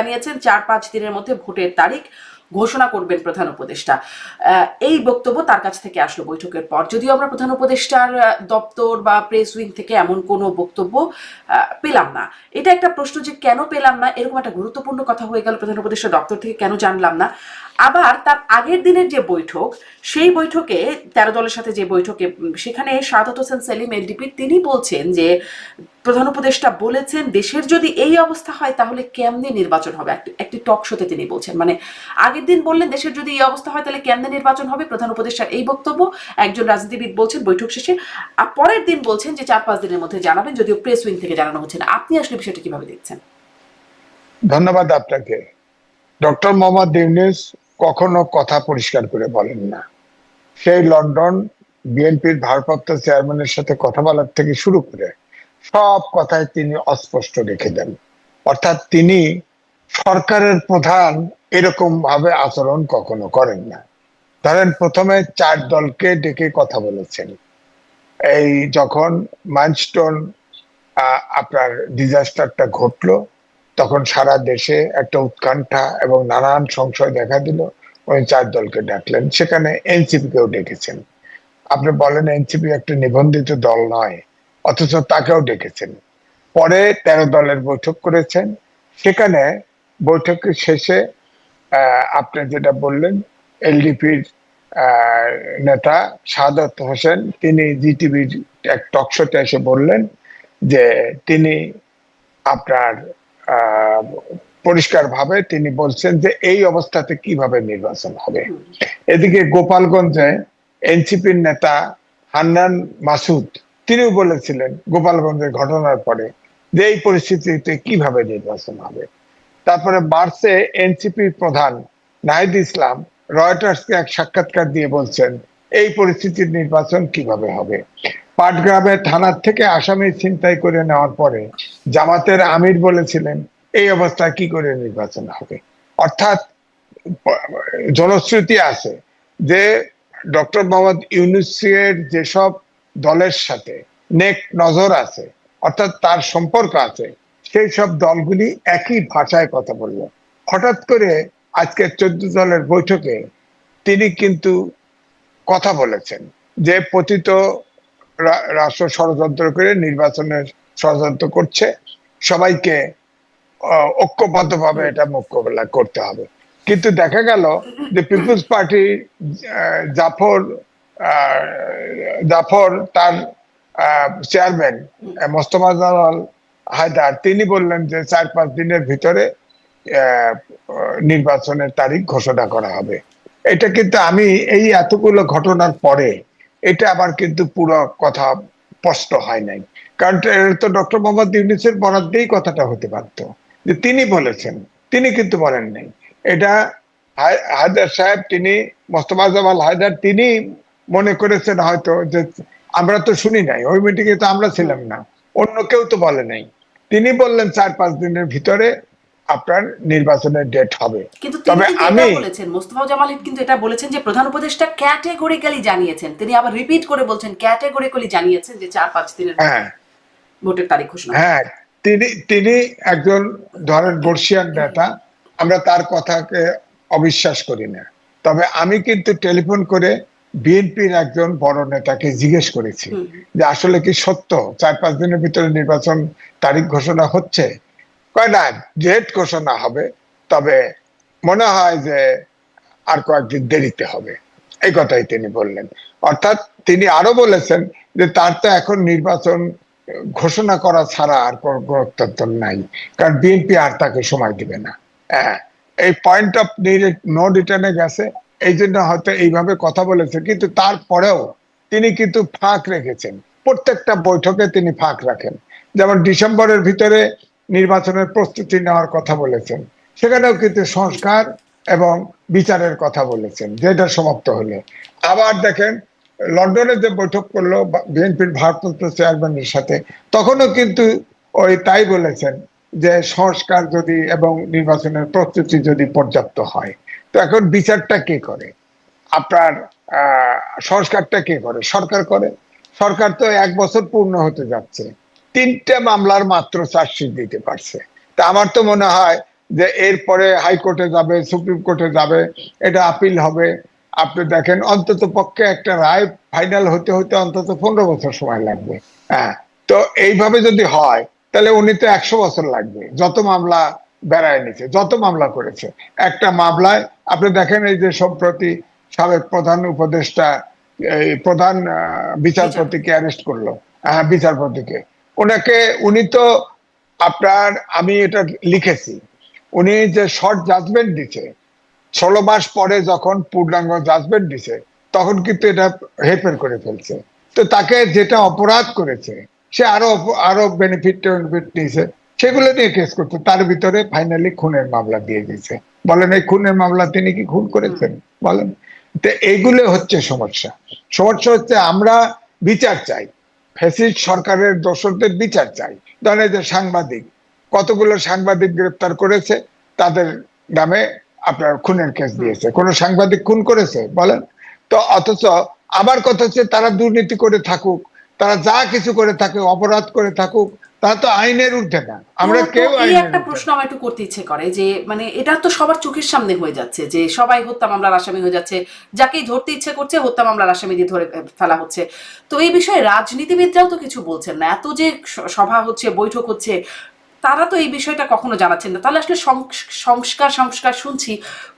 জানিয়েছেন 4-5 দিনের মধ্যে ভোটের তারিখ ঘোষণা করবেন প্রধান উপদেষ্টা। এই বক্তব্য তার কাছ থেকে আসলো বৈঠকের পর। যদিও আমরা প্রধান উপদেষ্টার দপ্তর বা প্রেস উইং থেকে এমন কোনো বক্তব্য পেলাম না। এটা একটা প্রশ্ন যে কেন পেলাম না, এরকম একটা গুরুত্বপূর্ণ কথা হয়ে গেল প্রধান উপদেষ্টা দপ্তর থেকে, কেন জানলাম না। আবার তার আগের দিনের যে বৈঠক, সেই বৈঠকে 13 দলের সাথে যে বৈঠকে, সেখানে সাদাত হোসেন সেলিম এলডিপি তিনি বলছেন যে প্রধান উপদেষ্টা বলেছেন দেশের যদি এই অবস্থা হয় তাহলে কেমনে নির্বাচন হবে। একটি টক শোতে তিনি বলছেন, মানে আগের দিন বললেন দেশের যদি এই অবস্থা হয় তাহলে কেমনে নির্বাচন হবে, প্রধান উপদেষ্টার এই বক্তব্য একজন রাজনীতিবিদ বলছেন বৈঠক শেষে। আর পরের দিন বলছেন যে 4-5 দিনের মধ্যে জানাবেন, যদিও প্রেস উইং থেকে জানানো হচ্ছে না। আপনি আসলে বিষয়টা কিভাবে দেখছেন? ধন্যবাদ আপনাকে। ডক্টর মোহাম্মদ ইউনূস কখনো কথা পরিষ্কার করে বলেন না। সেই লন্ডন বিএনপির ভারপ্রাপ্ত চেয়ারম্যানের সাথে কথা বলার থেকে শুরু করে সব কথায় তিনি অস্পষ্ট রেখে দেন। অর্থাৎ তিনি সরকারের প্রধান এরকম ভাবে আচরণ কখনো করেন না। ধরেন, প্রথমে 4 দলকে ডেকে কথা বলেছেন। এই যখন মাইলস্টোন আপনার ডিজাস্টারটা ঘটলো, তখন সারা দেশে একটা উৎকণ্ঠা এবং নানান সংশয় দেখা দিল। ওই 4 দলকে ডাকলেন, সেখানে এনসিপি কেও ডেকেছেন। আপনি বলেন এনসিপি একটা নিবন্ধিত দল নয়, অথচ তাকেও ডেকেছেন। পরে 13 দলের বৈঠক করেছেন। সেখানে বৈঠকের শেষে আপনি যেটা বললেন, এলডিপির নেতা সাদাত হোসেন তিনি জিটিভির এক টকশোতে এসে বললেন যে তিনি আপনার পরিষ্কার ভাবে তিনি বলছেন যে এই অবস্থাতে কিভাবে নির্বাচন হবে। এদিকে গোপালগঞ্জে এনসিপির নেতা হান্নান মাসুদ তিনিও বলেছিলেন গোপালগঞ্জের ঘটনার পরে যে এই পরিস্থিতিতে কিভাবে নির্বাচন হবে। তারপরে মার্চে এনসিপির প্রধান নাহিদ ইসলাম রয়টার্সকে এক সাক্ষাৎকার দিয়ে বলছেন এই পরিস্থিতির নির্বাচন কিভাবে হবে। পাটগ্রামে থানার থেকে আসামি ছিনতাই করে নেওয়ার পরে জামাতের আমির বলেছিলেন এই অবস্থায় কি করে নির্বাচন হবে। অর্থাৎ জনশ্রুতি আছে যে ডক্টর মোহাম্মদ ইউনূসের যেসব দলের সাথে নেক নজর আছে, অর্থাৎ তার সম্পর্ক আছে, সেই সব দলগুলি একই ভাষায় কথা বলল। হঠাৎ করে আজকে 14 দলের বৈঠকে তিনি কিন্তু কথা বলেছেন যে পতিত রাষ্ট্র ষড়যন্ত্র করে নির্বাচনের ষড়যন্ত্র করছে, সবাইকে ঐক্যবদ্ধভাবে এটা মোকাবেলা করতে হবে। কিন্তু দেখা গেল যে পিপলস পার্টি জাফর তার চেয়ারম্যান মোস্তফা জামাল হায়দার তিনি বললেন যে 4-5 দিনের ভিতরে নির্বাচনের তারিখ ঘোষণা করা হবে। এটা কিন্তু আমি এই এতগুলো ঘটনার পরে এটা আবার কিন্তু পুরো কথা স্পষ্ট হয় নাই। কারণ তো ডক্টর মোহাম্মদ ইউনূসের বরাদ্দেই কথাটা হতে পারত, যে তিনি বলেছেন, তিনি কিন্তু বলেন নাই। এটা হায়দার সাহেব, তিনি মোস্তফা জামাল হায়দার তিনি মনে করেছেন হয়তো যে আমরা তো শুনি নাই, ওই মিটিংয়ে তো আমরা ছিলাম না, অন্য কেউ তো বলে নাই। তিনি বললেন 4-5 দিনের ভিতরে আপনার নির্বাচনের ডেট হবে। কিন্তু তিনি কিন্তু এটা বলেছেন, মোস্তফা জামাল কিন্তু এটা বলেছেন যে প্রধান উপদেষ্টা ক্যাটেগরিক্যালি জানিয়েছেন, তিনি আবার রিপিট করে বলছেন ক্যাটেগরিক্যালি জানিয়েছেন যে 4-5 দিনের ভোটের তারিখ ঘোষণা। হ্যাঁ, তিনি একজন ধরেন বর্ষিয়ান নেতা, আমরা তার কথাকে অবিশ্বাস করি না। তবে আমি কিন্তু টেলিফোন করে বিএনপির একজন বড় নেতাকে জিজ্ঞেস করেছি যে আসলে কি সত্য 4-5 দিনের ভিতরে নির্বাচন তারিখ ঘোষণা হচ্ছে। কয় না, ডেট ঘোষণা হবে, তবে মনে হয় যে আর কয়েকদিন দেরিতে হবে, এই কথাই তিনি বললেন। অর্থাৎ তিনি আরো বলেছেন যে তার তো এখন নির্বাচন ঘোষণা করা ছাড়া আর কোনো গত্যন্তর নাই, কারণ বিএনপি আর তাকে সময় দিবে না। এই পয়েন্ট অফ নো রিটার্নে গেছে, এই জন্য হয়তো এইভাবে কথা বলেছে। কিন্তু তারপরেও তিনি কিন্তু ফাঁক রেখেছেন, প্রত্যেকটা বৈঠকে তিনি ফাঁক রাখেন। যেমন ডিসেম্বরের ভিতরে নির্বাচনের প্রস্তুতি নেওয়ার কথা বলেছেন, সেখানেও কিন্তু সংস্কার এবং বিচারের কথা বলেছেন, যেটা সমাপ্ত হলে। আবার দেখেন লন্ডনে যে বৈঠক করলো বিএনপির ভারপ্রাপ্ত চেয়ারম্যানের সাথে, তখনও কিন্তু ওই তাই বলেছেন যে সংস্কার যদি এবং নির্বাচনের প্রস্তুতি যদি পর্যাপ্ত হয়, তো এখন বিচারটা কে করে, আপনার সংস্কারটা কে করে? সরকার করে। সরকার তো 1 বছর পূর্ণ হতে যাচ্ছে, 3টে মামলার মাত্র চার্জশিট দিতে পারছে। তা আমার তো মনে হয় যে এরপরে হাইকোর্টে যাবে, সুপ্রিম কোর্টে যাবে, এটা আপিল হবে। আপনি দেখেন অন্তত পক্ষে একটা রায় ফাইনাল হতে হতে অন্তত 15 বছর সময় লাগবে। হ্যাঁ, তো এইভাবে যদি হয় তাহলে উনি তো 100 বছর লাগবে, যত মামলা বেড়ায় নিছে, যত মামলা করেছে। একটা মামলায় আপনি দেখেন এই যে সম্প্রতি সাবেক প্রধান উপদেষ্টা এই প্রধান বিচারপতিকে অ্যারেস্ট করলো, বিচারপতিকে, ওনাকে, উনি তো আপনার, আমি এটা লিখেছি, উনি যে শর্ট জাজমেন্ট দিছে 16 মাস পরে যখন পূর্ণাঙ্গ জাজমেন্ট দিছে তখন কিন্তু এটা হেরফের করে ফেলছে। তো তাকে যেটা অপরাধ করেছে সে আরো বেনিফিট নিয়েছে, সেগুলো নিয়ে কেস করছে। তার ভিতরে ফাইনালি খুনের মামলা দিয়ে দিয়েছে। বলেন এই খুনের মামলা তিনি কি খুন করেছেন? বলেন। তো এইগুলো হচ্ছে সমস্যা। সমস্যা হচ্ছে আমরা বিচার চাই, ফ্যাসিস্ট সরকারের দোষরদের বিচার চাই। ধরেন এই যে সাংবাদিক, কতগুলো সাংবাদিক গ্রেপ্তার করেছে, তাদের নামে আপনার খুনের কেস দিয়েছে। কোন সাংবাদিক খুন করেছে বলেন? তো অথচ আবার কথা হচ্ছে তারা দুর্নীতি করে থাকুক, তারা যা কিছু করে থাকুক, অপরাধ করে থাকুক, তারা তো আইনের ঊর্ধ্বে না। আমরা কেউ এই আইনের একটা প্রশ্ন আমার একটু করতে ইচ্ছে করে যে মানে এটা তো সবার চোখের সামনে হয়ে যাচ্ছে যে সবাই হত্যা মামলার আসামি হয়ে যাচ্ছে, যাকেই ধরতে ইচ্ছে করছে হত্যা মামলার আসামি দিয়ে ধরে ফেলা হচ্ছে। তো এই বিষয়ে রাজনীতিবিদরাও তো কিছু বলছেন না, এত যে সভা হচ্ছে, বৈঠক হচ্ছে, তারা তো এই বিষয়টা কখনো জানাচ্ছেন না। তাহলে আসলে সংস্কার সংস্কার শুনছি,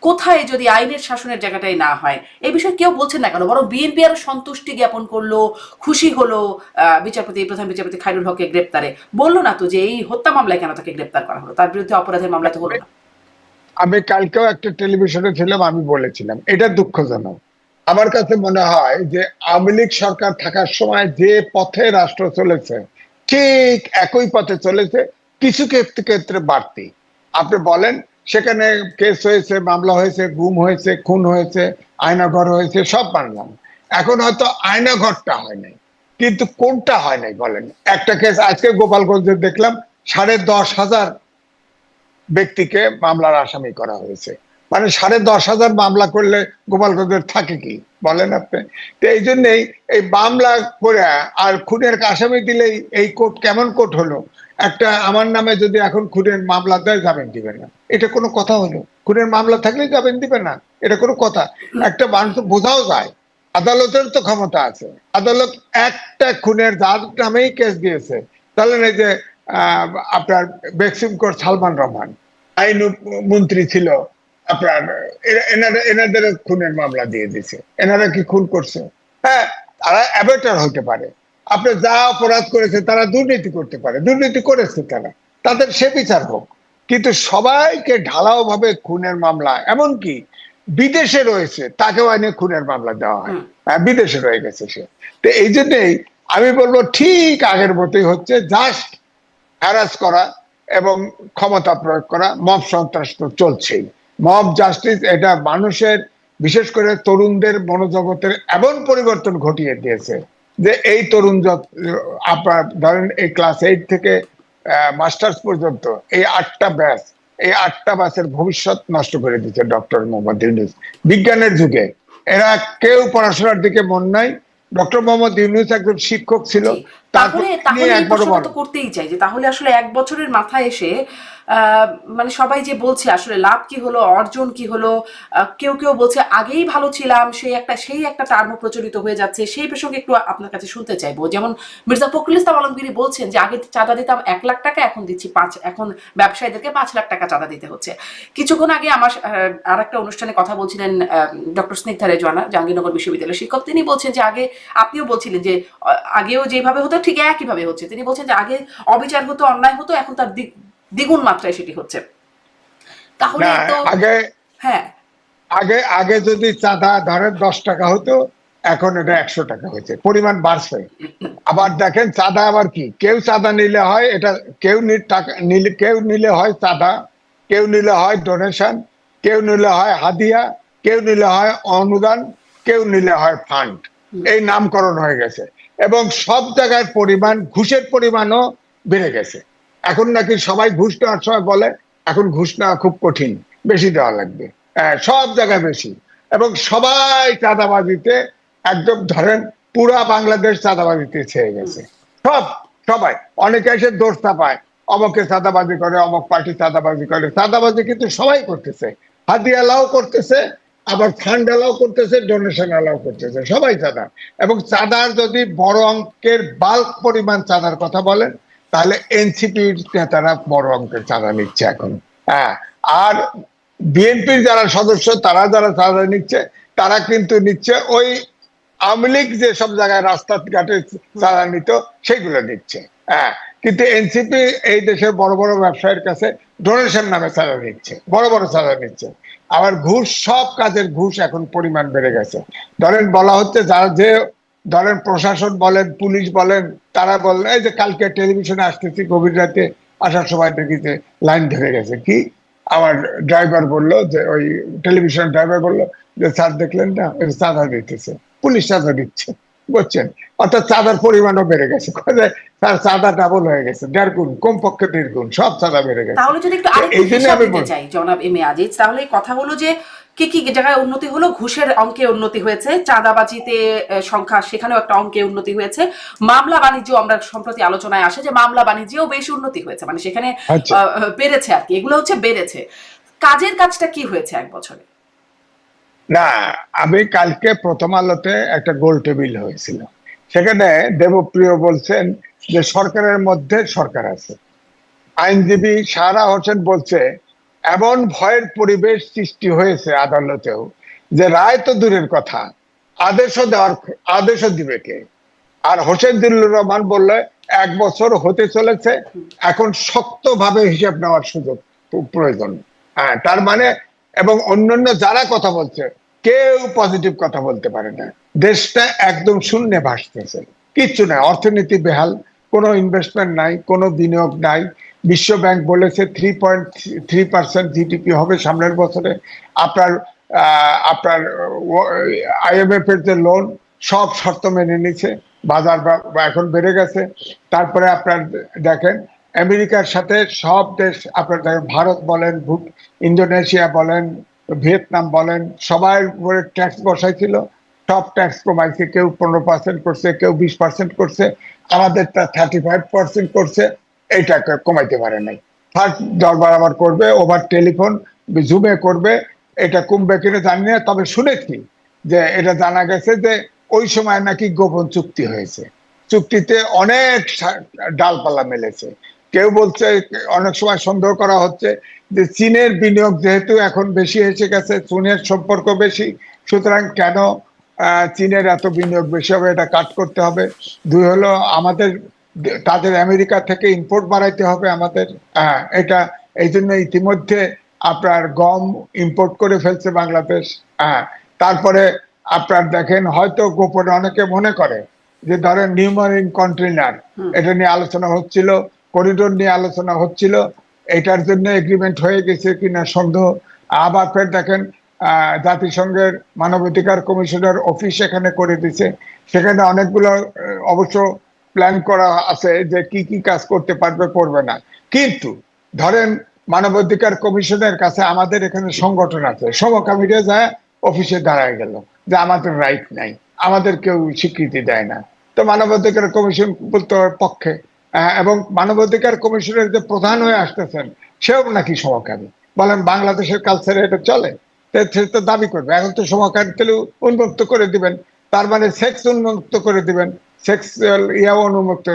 কোথায় যদি আইনের শাসনের জায়গাটাই না হয়? এই বিষয়ে কেউ বলছেন না কেন? বরং বিএনপি আরো সন্তুষ্টি জ্ঞাপন করলো, খুশি হলো প্রধান বিচারপতি খায়রুল হককে গ্রেপ্তারে। বললো না তো যে এই হত্যা মামলায় কেন তাকে গ্রেপ্তার করা হলো, তার বিরুদ্ধে অপরাধের মামলা তো হলো না। আমি কালকেও একটা টেলিভিশনে ছিলাম, আমি বলেছিলাম এটা দুঃখজনক। আমার কাছে মনে হয় যে আওয়ামী লীগ সরকার থাকার সময় যে পথে রাষ্ট্র চলেছে ঠিক একই পথে চলেছে, কিছু ক্ষেত্রে বাড়তি। আপনি বলেন সেখানে কেস হয়েছে, মামলা হয়েছে, গুম হয়েছে, খুন হয়েছে, আয়নাঘর হয়েছে, সব মানলাম। এখন হয়তো আয়নাঘরটা হয় নাই, কিন্তু কোনটা হয় নাই বলেন? একটা কেস আজকে গোপালগঞ্জে দেখলাম 10,500 ব্যক্তিকে মামলার আসামি করা হয়েছে। মানে 10,500 মামলা করলে গোপালগঞ্জের থাকে কি বলেন আপনি? তো এই জন্যই এই মামলা করে আর খুনের আসামি দিলেই এই কোর্ট কেমন কোর্ট হলো? একটা আমার নামে যদি এখন খুনের মামলা দেয়, জামিন দিবে না, এটা কোনো কথা হলো? খুনের মামলা থাকলে জামিন দিবে না, এটা কোনো কথা? একটা মানুষ বোঝাও যায়, আদালতের তো ক্ষমতা আছে। আদালত একটা খুনের যার নামেই কেস দিয়েছে, তাহলে এই যে আপনার বেক্সিম কোর্ট সালমান রহমান আইন মন্ত্রী ছিল, আপনার এনাদের খুনের মামলা দিয়ে দিছে। এনারা কি খুন করছে? হ্যাঁ, তারা অ্যাবেটার হতে পারে। আপনি যা অপরাধ করেছে, তারা দুর্নীতি করতে পারে, দুর্নীতি করেছে তারা, তাদের সে বিচার হোক। কিন্তু সবাইকে ঢালাও ভাবে খুনের মামলা, এমনকি বিদেশে রয়েছে তাকেও আইনে খুনের মামলা দেওয়া হয়। বিদেশে রয়ে গেছে সে। তো এই জন্যই আমি বলবো ঠিক আগের মতোই হচ্ছে, জাস্ট হ্যারাস করা এবং ক্ষমতা প্রয়োগ করা। মব সন্ত্রাস তো চলছেই। মব জাস্টিস এটা মানুষের, বিশেষ করে তরুণদের মনোজগতের এমন পরিবর্তন ঘটিয়ে দিয়েছে যে এই তরুণ আপনার ধরেন এই ক্লাস 8 থেকে মাস্টার্স পর্যন্ত এই 8টা ব্যাচ, এই 8টা ব্যাচের ভবিষ্যৎ নষ্ট করে দিচ্ছে ডক্টর মোহাম্মদ ইউনূস। বিজ্ঞানের যুগে এরা কেউ পড়াশোনার দিকে মন নাই। ডক্টর মোহাম্মদ ইউনূস একজন শিক্ষক ছিল, তাহলে এই প্রশ্নটা তো করতেই চাই যে তাহলে আসলে 1 বছরের মাথায় এসে মানে সবাই যে বলছে আসলে লাভ কি হলো, অর্জন কি হলো, কেউ কেউ বলছে আগেই ভালো ছিলাম, সেই একটা টার্ম প্রচলিত হয়ে যাচ্ছে। সেই প্রসঙ্গে একটু আপনার কাছে শুনতে চাইবো। যেমন মির্জা ফখরুল ইসলাম আলমগীর বলছেন যে আগে চাঁদা দিতাম 1 লাখ টাকা, এখন দিচ্ছি 5, এখন ব্যবসায়ীদেরকে 5 লাখ টাকা চাঁদা দিতে হচ্ছে। কিছুক্ষণ আগে আমার আর একটা অনুষ্ঠানে কথা বলছিলেন ডক্টর স্নিগ্ধা রেজওয়ানা, জাহাঙ্গীরনগর বিশ্ববিদ্যালয়ের শিক্ষক। তিনি বলছেন যে আগে, আপনিও বলছিলেন যে আগেও যেভাবে হতো ঠিক একইভাবে হচ্ছে। তিনি বলছেন যে আগে অবিচার হতো, অন্যায় হতো, এখন তার দ্বিগুণ মাত্রায় সেটি হচ্ছে। তাহলে তো আগে, হ্যাঁ, আগে যদি চাঁদা ধরেন 10 টাকা হতো, এখন এটা 100 টাকা হয়েছে, পরিমাণ বাড়ছে। আবার দেখেন চাঁদা আবার কি, কেউ চাঁদা নিলে হয় এটা, কেউ নিলে হয় চাঁদা, কেউ নিলে হয় ডোনেশন, কেউ নিলে হয় হাদিয়া, কেউ নিলে হয় অনুদান, কেউ নিলে হয় ফান্ড। এই নামকরণ হয়ে গেছে। এবং সব জায়গায় পরিমাণ, ঘুষের পরিমাণও বেড়ে গেছে। এখন নাকি সবাই ঘুষ নেওয়ার সময় বলে এখন ঘুষ নেওয়া খুব কঠিন, বেশি দেওয়া লাগবে। সব জায়গায় বেশি, এবং সবাই চাঁদাবাজিতে একদম ধরেন পুরা বাংলাদেশ চাঁদাবাজিতে ছেয়ে গেছে। সবাই, অনেকে এসে দোষ চাপায়, অমকে চাঁদাবাজি করে, অমক পার্টি চাঁদাবাজি করে। চাঁদাবাজি কিন্তু সবাই করতেছে, হাদিয়ালাও করতেছে, আবার ফান্ড এলাও করতেছে, ডোনেশন এলাও করতেছে, সবাই চাঁদা। এবং চাঁদার যদি বড় অঙ্কের বাল্ক পরিমাণ চাঁদার কথা বলেন, তাহলে এনসিপির নেতারা বড় অঙ্কের চাঁদা নিচ্ছে এখন। হ্যাঁ, আর বিএনপির যারা সদস্য, তারা যারা চাঁদা নিচ্ছে, তারা কিন্তু নিচ্ছে ওই আওয়ামী লীগ যে সব জায়গায় রাস্তাঘাটে চাঁদা নিত সেগুলো নিচ্ছে। হ্যাঁ, কিন্তু এনসিপি এই দেশের বড় বড় ব্যবসায়ীর কাছে ডোনেশন নামে চাঁদা নিচ্ছে, বড় বড় চাঁদা নিচ্ছে। আবার ঘুষ, সব কাজের ঘুষ এখন পরিমাণ বেড়ে গেছে। ধরেন বলা হচ্ছে যারা যে, ধরেন প্রশাসন বলেন, পুলিশ বলেন, তারা বলেন এই যে কালকে টেলিভিশনে আসতেছি গভীর রাতে, আসার সময় দেখি যে লাইন ধরে গেছে। কি, আমার ড্রাইভার বললো, যে ওই টেলিভিশন ড্রাইভার বললো যে স্যার দেখলেন না, চাঁদা দিতেছে, পুলিশ চাঁদা দিচ্ছে, বুঝছেন? অর্থাৎ চাঁদার পরিমাণও বেড়ে গেছে। স্যার চাঁদা ডাবল হয়ে গেছে, 1.5 গুণ, কমপক্ষে 1.5 গুণ, সব চাঁদা বেড়ে গেছে। তাহলে যদি একটু আরেকটু এই জন্য হিসাব আমি দিতে চাই জনাব এম এ আজিজ, তাহলে কথা হলো যে কি কি জায়গায় উন্নতি হলো? ঘুষের অঙ্কে উন্নতি হয়েছে, চাঁদাবাজিতে সংখ্যা সেখানেও একটা অঙ্কে উন্নতি হয়েছে, মামলা বাণিজ্য আমরা সম্প্রতি আলোচনায় আসে যে মামলা বাণিজ্যেও বেশ উন্নতি হয়েছে, মানে সেখানে আচ্ছা, বেড়েছে আর কি, এগুলো হচ্ছে বেড়েছে। কাজটা কি হয়েছে 1 বছরে? না, আমি কালকে প্রথম আলোতে একটা গোল টেবিল হয়েছিল, সেখানে দেবপ্রিয় বলছেন যে সরকারের মধ্যে সরকার আছে। আইনজীবী সারা হোসেন বলছে এমন ভয়ের পরিবেশ সৃষ্টি হয়েছে আদালতেও, যে রায় তো দূরের কথা, আদেশও দিবে কে? আর হোসেন দিল্লুর রহমান বললে 1 বছর হতে চলেছে, এখন শক্তভাবে হিসাব নেওয়ার সুযোগ প্রয়োজন। হ্যাঁ, তার মানে, এবং অন্যান্য যারা কথা বলছে কেউ পজিটিভ কথা বলতে পারে না। দেশটা একদম শূন্যে ভাসতেছে, কিচ্ছু নাই, অর্থনীতি বেহাল, কোনো ইনভেস্টমেন্ট নাই, কোনো বিনিয়োগ নাই। বিশ্ব ব্যাংক বলেছে 3.3% জিডিপি হবে সামনের বছরে। আপনার আপনার আইএমএফ এর যে লোন, সব শর্ত মেনে নিছে, বাজার এখন বেড়ে গেছে। তারপরে আপনার দেখেন আমেরিকার সাথে সব দেশ, আপনার দেখেন ভারত বলেন, ইন্দোনেশিয়া বলেন, ভিয়েতনাম বলেন, সবাই উপরে ট্যাক্স বসাইছিল, সব ট্যাক্স কমাইছে, কেউ 15% করছে, কেউ 20% করছে, আমাদেরটা 35% করছে। এইটাকে কমাইতে পারে নাই। ফার্স্ট দরবার আবার করবে, ওভার টেলিফোন, জুমে করবে। এটা কমবে কিনা জানি না, তবে শুনেছি যে এটা জানা গেছে যে ওই সময় নাকি গোপন চুক্তি হয়েছে, চুক্তিতে অনেক ডালপালা মেলেছে। কেউ বলছে, অনেক সময় সন্দেহ করা হচ্ছে যে চীনের বিনিয়োগ যেহেতু এখন বেশি এসে গেছে, চীনের সম্পর্ক বেশি, সুতরাং কেন চীনের এত বিনিয়োগ বেশি হবে, এটা কাট করতে হবে। 2 হলো আমাদের, তাদের আমেরিকা থেকে ইম্পোর্ট বাড়াইতে হবে আমাদের। এটা এই জন্য ইতিমধ্যে আপনার গম ইম্পোর্ট করে ফেলছে বাংলাদেশ। তারপরে আপনার দেখেন, হয়তো গোপনে অনেকে মনে করে যে ধরেন নিউ মারিন কন্টেইনার, এটা নিয়ে আলোচনা হচ্ছিল, করিডোর নিয়ে আলোচনা হচ্ছিল, এটার জন্য এগ্রিমেন্ট হয়ে গেছে কিনা সন্দেহ। আবার ফের দেখেন জাতিসংঘের মানবাধিকার কমিশনের অফিস এখানে করে দিছে, সেখানে অনেকগুলো অবশ্য প্ল্যান করা আছে যে কি কি কাজ করতে পারবে, করবে না। কিন্তু ধরেন মানবাধিকার কমিশনের কাছে আমাদের এখানে সংগঠন আছে, সমকামীরা যায় অফিসে দাঁড়ায় গেল যে আমাদের রাইট নাই, আমাদের কেউ স্বীকৃতি দেয় না। তো মানবাধিকার কমিশন বলতে পক্ষে, এবং মানবাধিকার কমিশনের যে প্রধান হয়ে আসতেছেন সেও নাকি সমকামী। বলেন বাংলাদেশের কালচারে এটা চলে? সে তো দাবি করবে, এখন তো সমকামী তাহলে উন্মুক্ত করে দিবেন, তার মানে সেক্স উন্মুক্ত করে দিবেন, সেক্সুয়াল উন্মুক্ত।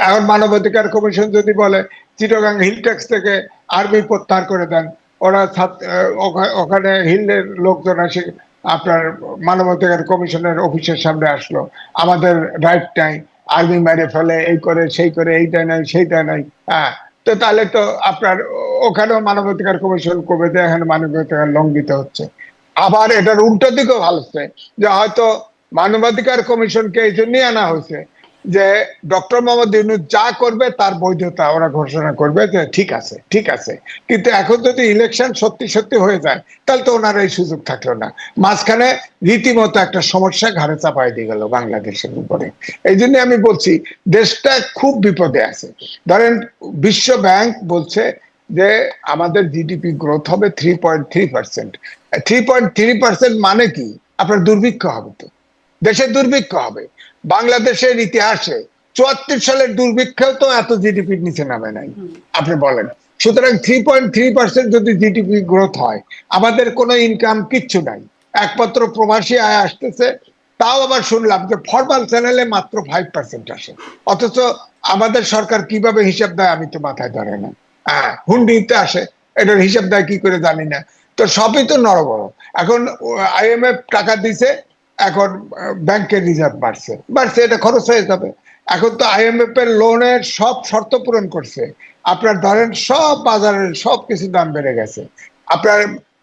এখন মানবাধিকার কমিশন যদি বলে চিটাগাং হিল ট্যাক্স থেকে আর্মি প্রত্যাহার করে দেন, ওরা ওখানে হিলের লোকজন আসে আপনার মানবাধিকার কমিশনের অফিসের সামনে আসলো, আমাদের রাইট নাই, আর্মি মেরে ফেলে, এই করে সেই করে, এইটা নাই সেইটা নাই। তো তাহলে তো আপনার ওখানেও মানবাধিকার কমিশন করবে যে এখানে মানবাধিকার লঙ্ঘিত হচ্ছে। আবার এটার উল্টো দিকেও ভালো হচ্ছে যে হয়তো মানবাধিকার কমিশনকে এই জন্যই আনা হয়েছে যে ডক্টর মোহাম্মদ ইউনূস যা করবে তার বৈধতা ওরা ঘোষণা করবে যে ঠিক আছে, ঠিক আছে। কিন্তু এখন যদি ইলেকশন সত্যি সত্যি হয়ে যায়, তাহলে তো ওনার এই সুযোগ থাকলো না। মাঝখানে রীতিমতো একটা সমস্যা ঘাড়ে চাপাই দিয়ে গেল বাংলাদেশের উপরে। এই জন্য আমি বলছি দেশটা খুব বিপদে আছে। ধরেন বিশ্ব ব্যাংক বলছে যে আমাদের জিডিপি গ্রোথ হবে 3.3%। 3.3% মানে কি? আপনার দুর্ভিক্ষ হবে, তো দেশের দুর্ভিক্ষ হবে। বাংলাদেশের ইতিহাসে 74 সালের দুর্ভিক্ষেও তো এত জিডিপির নিচে নামে নাই, আপনি বলেন। সুতরাং 3.3% যদি জিডিপি গ্রোথ হয়, আমাদের কোনো ইনকাম কিচ্ছু নাই, একমাত্র প্রবাসী আয় আসতেছে। তাও আবার শুনলাম যে ফরমাল চ্যানেলে মাত্র 5% আসে, অথচ আমাদের সরকার কিভাবে হিসাব দেয় আমি তো মাথায় ধরে না। হ্যাঁ, হুন্ডিতে আসে, এটার হিসাব দেয় কি করে জানি না। তো সবই তো নড়বড়। এখন IMF টাকা দিছে, এখন ব্যাংকের রিজার্ভ বাড়ছে, এটা খরচ হয়ে যাবে। এখন তো IMF এর লোনের সব শর্ত পূরণ করছে। আপনার ধরেন সব বাজারের সব কিছু দাম বেড়ে গেছে। আপনার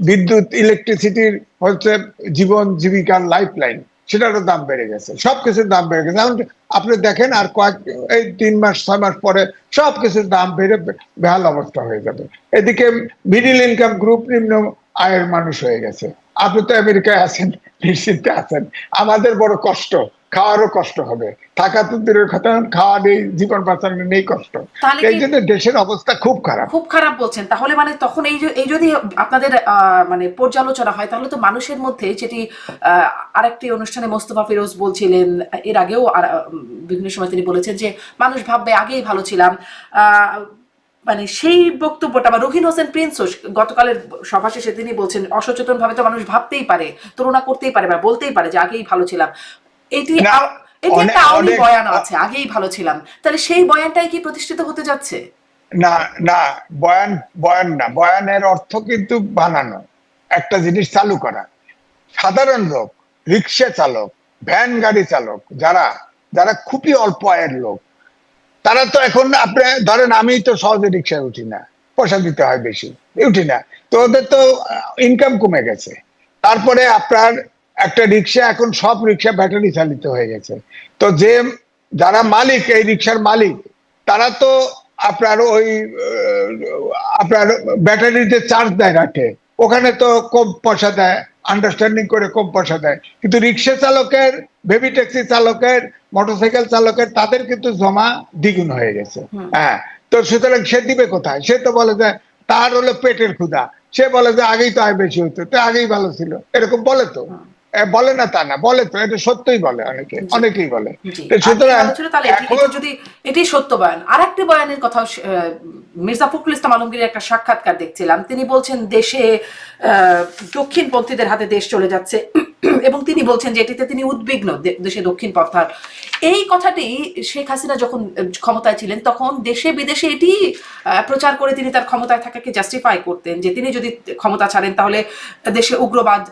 বিদ্যুৎ, ইলেকট্রিসিটির হচ্ছে জীবন জীবিকার লাইফ লাইন, সেটারও দাম বেড়ে গেছে, সবকিছুর দাম বেড়ে গেছে। এখন আপনি দেখেন আর এই 3 মাস 6 মাস পরে সবকিছুর দাম বেড়ে বেহাল অবস্থা হয়ে যাবে। এদিকে মিডিল ইনকাম গ্রুপ, নিম্ন আয়ের মানুষ হয়ে গেছে। আপনি তো আমেরিকায় আছেন, নিশ্চিন্তে আছেন, আমাদের বড় কষ্ট, খাওয়ারও কষ্ট হবে, থাকা তো দূরের কথা, খাওয়া নেই, জীবন বাঁচানো নেই, কষ্ট। এই জন্য দেশের অবস্থা খুব খারাপ বলছেন। তাহলে মানে তখন এই যদি আপনাদের মানে পর্যালোচনা হয়, তাহলে তো মানুষের মধ্যে যেটি আরেকটি অনুষ্ঠানে মোস্তফা ফিরোজ বলছিলেন, এর আগেও বিভিন্ন সময় তিনি বলেছেন যে মানুষ ভাববে আগেই ভালো ছিলাম, মানে সেই বক্তব্যটা, বা রুহিন হোসেন প্রিন্স গতকালের সভা শেষে তিনি বলছেন অসচেতন ভাবে তো মানুষ ভাবতেই পারে, তুলনা করতেই পারে বা বলতেই পারে যে আগেই ভালো ছিলাম। এটি একটা আওয়ামী বয়ান আছে, আগেই ভালো ছিলাম, তাহলে সেই বয়ানটাই কি প্রতিষ্ঠিত হতে যাচ্ছে? না না, বয়ান না, বয়ানের অর্থ কিন্তু বানানো, একটা জিনিস চালু করা। সাধারণ লোক, রিক্সা চালক, ভ্যান গাড়ি চালক, যারা যারা খুবই অল্প আয়ের লোক, তারা তো এখন আপনি ধরেন, আমি তো সহজে রিক্সায় উঠি না, পয়সা দিতে হয় বেশি, উঠি না, তো ওদের তো ইনকাম কমে গেছে। তারপরে আপনার একটা রিক্সা, এখন সব রিক্সা ব্যাটারি চালিত হয়ে গেছে। তো যারা মালিক, এই রিক্সার মালিক, তারা তো আপনার ওই আপনার ব্যাটারিতে চার্জ দেয় রাখে, ওখানে তো কম পয়সা দেয়, আন্ডারস্ট্যান্ডিং করে কম পয়সা দেয়। কিন্তু রিক্সা চালকের, বেবি ট্যাক্সি চালকের, মোটরসাইকেল চালকের, তাদের কিন্তু জমা দ্বিগুণ হয়ে গেছে। হ্যাঁ, তো সুতরাং সে দিবে কোথায়? সে তো বলে যে তার হলো পেটের ক্ষুধা, সে বলে যে আগেই তো আয় beshi হতো, তো আগেই ভালো ছিল, এরকম বলে তো। বলে না তা না, বলে তো, এটা সত্যই বলে, অনেকেই বলে। যদি এটি সত্য বয়ান, আর একটি বয়ানের কথা, মির্জা ফখরুল ইসলাম আলমগীরের একটা সাক্ষাৎকার দেখছিলাম, তিনি বলছেন দেশে দক্ষিণপন্থীদের হাতে দেশ চলে যাচ্ছে, এবং তিনি বলছেন যে এটিতে তিনি উদ্বিগ্ন, দেশে দক্ষিণ পন্থার। এই কথাটি শেখ হাসিনা যখন ক্ষমতায় ছিলেন তখন দেশে বিদেশে এটি প্রচার করে তিনি তার ক্ষমতায় থাকাকে জাস্টিফাই করতেন, যে তিনি যদি ক্ষমতা ছাড়েন তাহলে দেশে উগ্রবাদ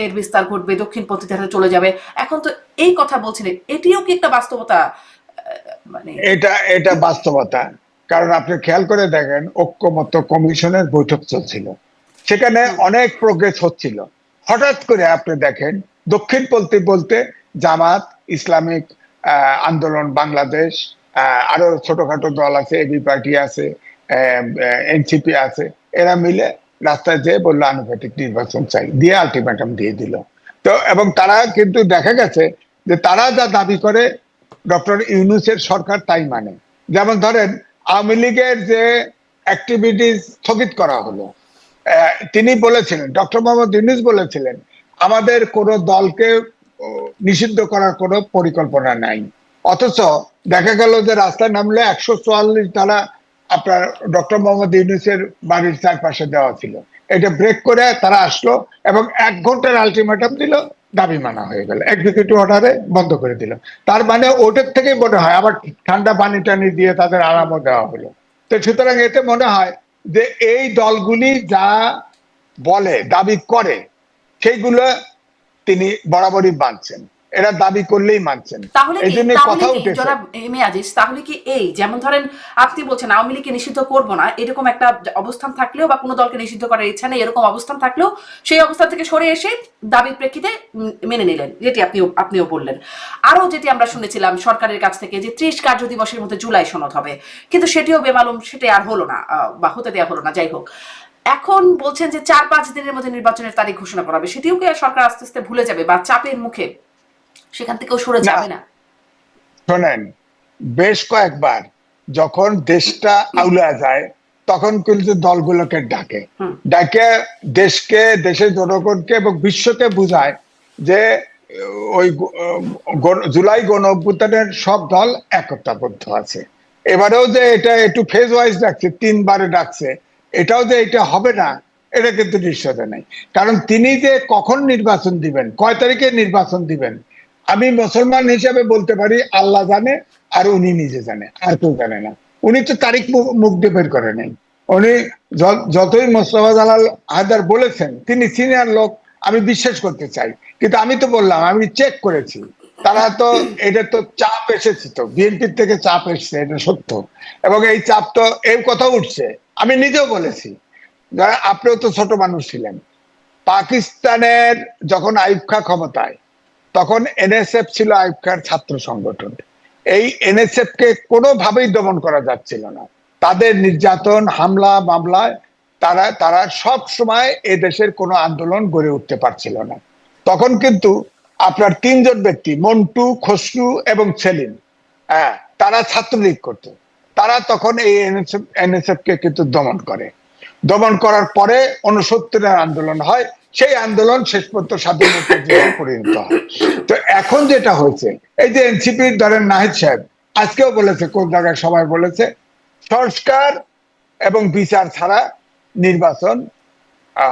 এর বিস্তার ঘটবে, দক্ষিণপন্থীদের হাতে চলে যাবে। এখন তো এই কথা বলছিলেন, এটিও কি একটা বাস্তবতা? মানে এটা বাস্তবতা, কারণ আপনি খেয়াল করে দেখেন, ঐক্যমত্য কমিশনের বৈঠক চলছিল, সেখানে অনেক প্রোগ্রেস হচ্ছিল। হঠাৎ করে আপনি দেখেন দক্ষিণপন্থী বলতে জামাত, ইসলামিক আন্দোলন বাংলাদেশ, আরো ছোটখাটো দল আছে, এবি পার্টি আছে, এনসিপি আছে, এরা মিলে রাস্তায় যেয়ে বললো আনুপাতিক নির্বাচন চাই, দিয়ে আলটিমেটাম দিয়ে দিল। তো এবং তারা কিন্তু দেখা গেছে যে তারা যা দাবি করে ডক্টর ইউনূসের সরকার তাই মানে। যেমন ধরেন আওয়ামী লীগের যে অ্যাক্টিভিটিস স্থগিত করা হলো, তিনি বলেছিলেন, ডক্টর মোহাম্মদ ইউনূস বলেছিলেন আমাদের কোনো দলকে নিষিদ্ধ করার কোনো পরিকল্পনা নাই। অথচ দেখা গেল যে রাস্তায় নামলে 144 ধারা আপনার ডক্টর মোহাম্মদ ইউনূসের বাড়ির চারপাশে দেওয়া ছিল। এটা ব্রেক করে তারা আসলো এবং 1 ঘন্টার আলটিমেটাম দিল, দাবি মানা হয়ে গেল, এক্সিকিউটিভ অর্ডারে বন্ধ করে দিল। তার মানে ওটার থেকেই মনে হয় আবার ঠান্ডা পানি টানি দিয়ে তাদের আরামও দেওয়া হলো। তো সুতরাং এতে মনে হয় যে এই দলগুলি যা বলে, দাবি করে, সেইগুলো তিনি বরাবরই মানছেন, এরা দাবি করলেই মানছেন। এই জন্য কথা উঠেছে। তাহলে কি এই, যেমন ধরেন আপনি বলছেন আওয়ামী লীগকে নিষিদ্ধ করবো না, এরকম একটা অবস্থান থাকলেও, বা কোনো দলকে নিষিদ্ধ করার ইচ্ছা নেই এরকম অবস্থান থাকলেও, সেই অবস্থান থেকে সরে এসে দাবির প্রেক্ষিতে মেনে নিলেন, যেটি আপনিও বললেন। আরো যেটি আমরা শুনেছিলাম সরকারের কাছ থেকে যে 30 কার্য দিবসের মধ্যে জুলাই সনদ হবে, কিন্তু সেটিও বেমালুম, সেটি আর হলো না, বা হতে দেওয়া হলো না। যাই হোক, এখন বলছেন যে 4-5 দিনের মধ্যে নির্বাচনের তারিখ ঘোষণা করা হবে, সেটিও কি সরকার আস্তে আস্তে ভুলে যাবে, বা চাপের মুখে সেখান থেকেও সরে যাবে না? শোনেন, বেশ কয়েকবার যখন দেশটা আউলা যায় তখন কিন্তু দলগুলোকে ডাকে দেশকে, দেশের জনগণকে এবং বিশ্বকে বুঝায় যে ওই জুলাই গণ অভ্যুত্থানের সব দল একতাবদ্ধ আছে। এবারেও যে এটা একটু ফেজ ওয়াইজ ডাকছে, 3 বারে ডাকছে, এটাও যে এটা হবে না এটা কিন্তু নিশ্চয়তা নেই। কারণ তিনি যে কখন নির্বাচন দিবেন, কয় তারিখে নির্বাচন দিবেন, আমি মুসলমান হিসেবে বলতে পারি আল্লাহ জানে, আর উনি নিজে জানে, আর কেউ জানে না। উনি তো তারিখ মুখ দিয়ে বের করে নেই। উনি যতই মোস্তফা জালাল হায়দার বলেছেন, তিনি সিনিয়র লোক, আমি বিশ্বাস করতে চাই, কিন্তু আমি তো বললাম আমি চেক করেছি, তারা তো এটা তো চাপ এসেছে, তো বিএনপির থেকে চাপ এসছে, এটা সত্য। এবং এই চাপ তো এই কথা উঠছে, আমি নিজেও বলেছি, যারা আপনিও তো ছোট মানুষ ছিলেন, পাকিস্তানের যখন আইয়ুব খাঁ ক্ষমতায়, তখন এনএসএফ ছিল আইয়ুব খাঁর ছাত্র সংগঠন। এই এনএসএফ কে কোনোভাবেই দমন করা যাচ্ছিল না। তাদের নির্যাতন, হামলা মামলায় তারা তারা সব সময় এ দেশের কোনো আন্দোলন গড়ে উঠতে পারছিল না। তখন কিন্তু আপনার 3 জন ব্যক্তি, মন্টু, খসরু এবং সেলিম, হ্যাঁ, তারা ছাত্রলীগ করত। তারা তখন এই এনএসএফ কে কিন্তু দমন করে। দমন করার পরে 69-এর আন্দোলন হয়, সেই আন্দোলন শেষ পর্যন্ত স্বাধীন মুক্তিযুদ্ধে পরিণত হয়। তো এখন যেটা হয়েছে, এই যে এনসিপির ধরেন নাহিদ সাহেব আজকেও বলেছে, কোন জায়গায় সবাই বলেছে, সংস্কার এবং বিচার ছাড়া নির্বাচন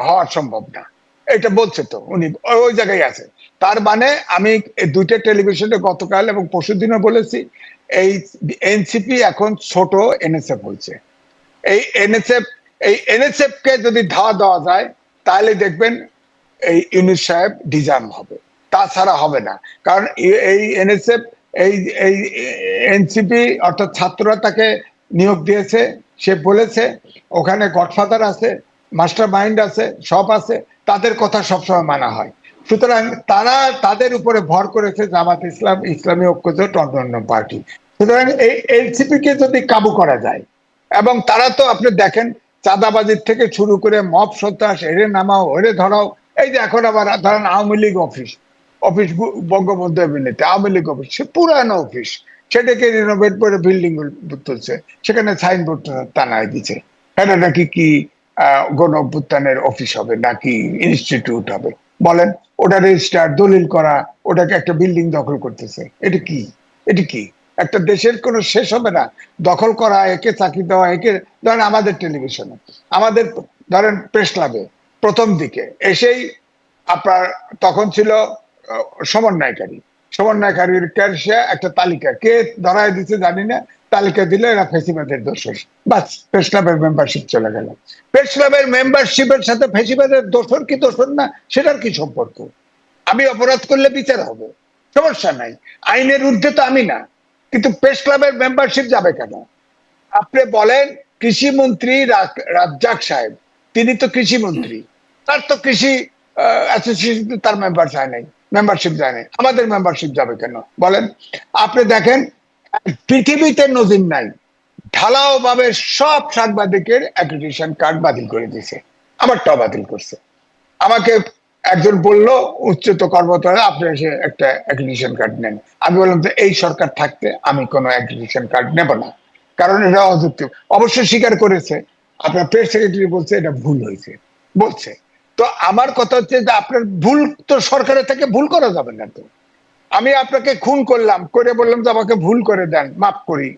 হওয়া সম্ভব না, এটা বলছে। তো উনি ওই জায়গায় আছে। তার মানে আমি 2টা টেলিভিশনে গতকাল এবং পরশুদিনও বলেছি, এই এনসিপি এখন ছোট এনএসএফ হয়েছে। এই এনএসএফ কে যদি ধাওয়া দেওয়া যায়, তাহলে দেখবেন এই ইউনূস সাহেব ডিজার্ম হবে, তাছাড়া হবে না। কারণ এই এনএসএফ, এই এই এনসিপি অর্থাৎ ছাত্ররা তাকে নিয়োগ দিয়েছে, সে বলেছে ওখানে গডফাদার আছে, মাস্টার মাইন্ড আছে, সব আছে, তাদের কথা সবসময় মানা হয়। সুতরাং তারা তাদের উপরে ভর করেছে জামাত ইসলাম, ইসলামী ঐক্যজোট, অন্যান্য পার্টি। সুতরাং এই এনসিপি কে যদি কাবু করা যায়, এবং তারা তো আপনি দেখেন চাঁদাবাজির থেকে শুরু করে মব সন্ত্রাস, এরে নামাও ওরে ধরাও। এই যে এখন আবার ধরেন আওয়ামী লীগ অফিস, বঙ্গবন্ধু এভিনিউতে আওয়ামী লীগ অফিস, সে পুরানো অফিস, সেটাকে রিনোভেট করে বিল্ডিং তুলছে, সেখানে সাইনবোর্ড টানায় দিচ্ছে, এটা নাকি কি গণ অভ্যুত্থানের অফিস হবে নাকি ইনস্টিটিউট হবে বলেন। ওটা রেজিস্টার দলিল করা, ওটাকে একটা বিল্ডিং দখল করতেছে, এটা কি? এটা কি একটা দেশের কোনো শেষ হবে না? দখল করা, একে চাকরি দেওয়া, একে ধরেন আমাদের টেলিভিশনে, আমাদের ধরেন প্রেস ক্লাবে প্রথম দিকে এসেই আপনার তখন ছিল সমন্বয়কারীর একটা তালিকা, কে ধরায় দিচ্ছে জানি না, তালিকা দিলে এরা ফেসিবাদের দোষর, বাস প্রেস ক্লাবের মেম্বারশিপ চলে গেল। প্রেস ক্লাবের মেম্বারশিপের সাথে ফেসিবাদের দোষর কি দোষর না সেটার কি সম্পর্ক? আমি অপরাধ করলে বিচার হবে, সমস্যা নাই, আইনের ঊর্ধ্বে তো আমি না, কিন্তু প্রেস ক্লাবের মেম্বারশিপ যাবে কেন? আপনি বলেন কৃষিমন্ত্রী রাজ্জাক সাহেব, তিনি তো কৃষিমন্ত্রী, তার তো কৃষি অ্যাসোসিয়েশন তার মেম্বারশিপ যায় নাই, আমাদের মেম্বারশিপ যাবে কেন বলেন? আপনি দেখেন পৃথিবীতে নজির নাই, ঢালাও ভাবে সব সাংবাদিকের অ্যাক্রিডিটেশন কার্ড বাতিল করে দিয়েছে, আমারটাও বাতিল করছে। আমাকে একজন বলল উচ্চত কর্মকর্তা, আপনি এসে একটা অ্যাক্রিডিটেশন কার্ড নেন। আমি বললাম যে এই সরকার থাকতে আমি কোনো অ্যাক্রিডিটেশন কার্ড নেব না, কারণ এটা অযৌক্তিক। অবশ্যই স্বীকার করেছে, আপনার প্রেস সেক্রেটারি বলছে এটা ভুল হয়েছে, বলছে। তো আমার কথা হচ্ছে যে আপনার ভুল তো সরকারের থেকে ভুল করা যাবে না। তো আমি আপনাকে খুন করলাম, করে বললাম যে আমাকে ভুল করে দেন, মাফ করি,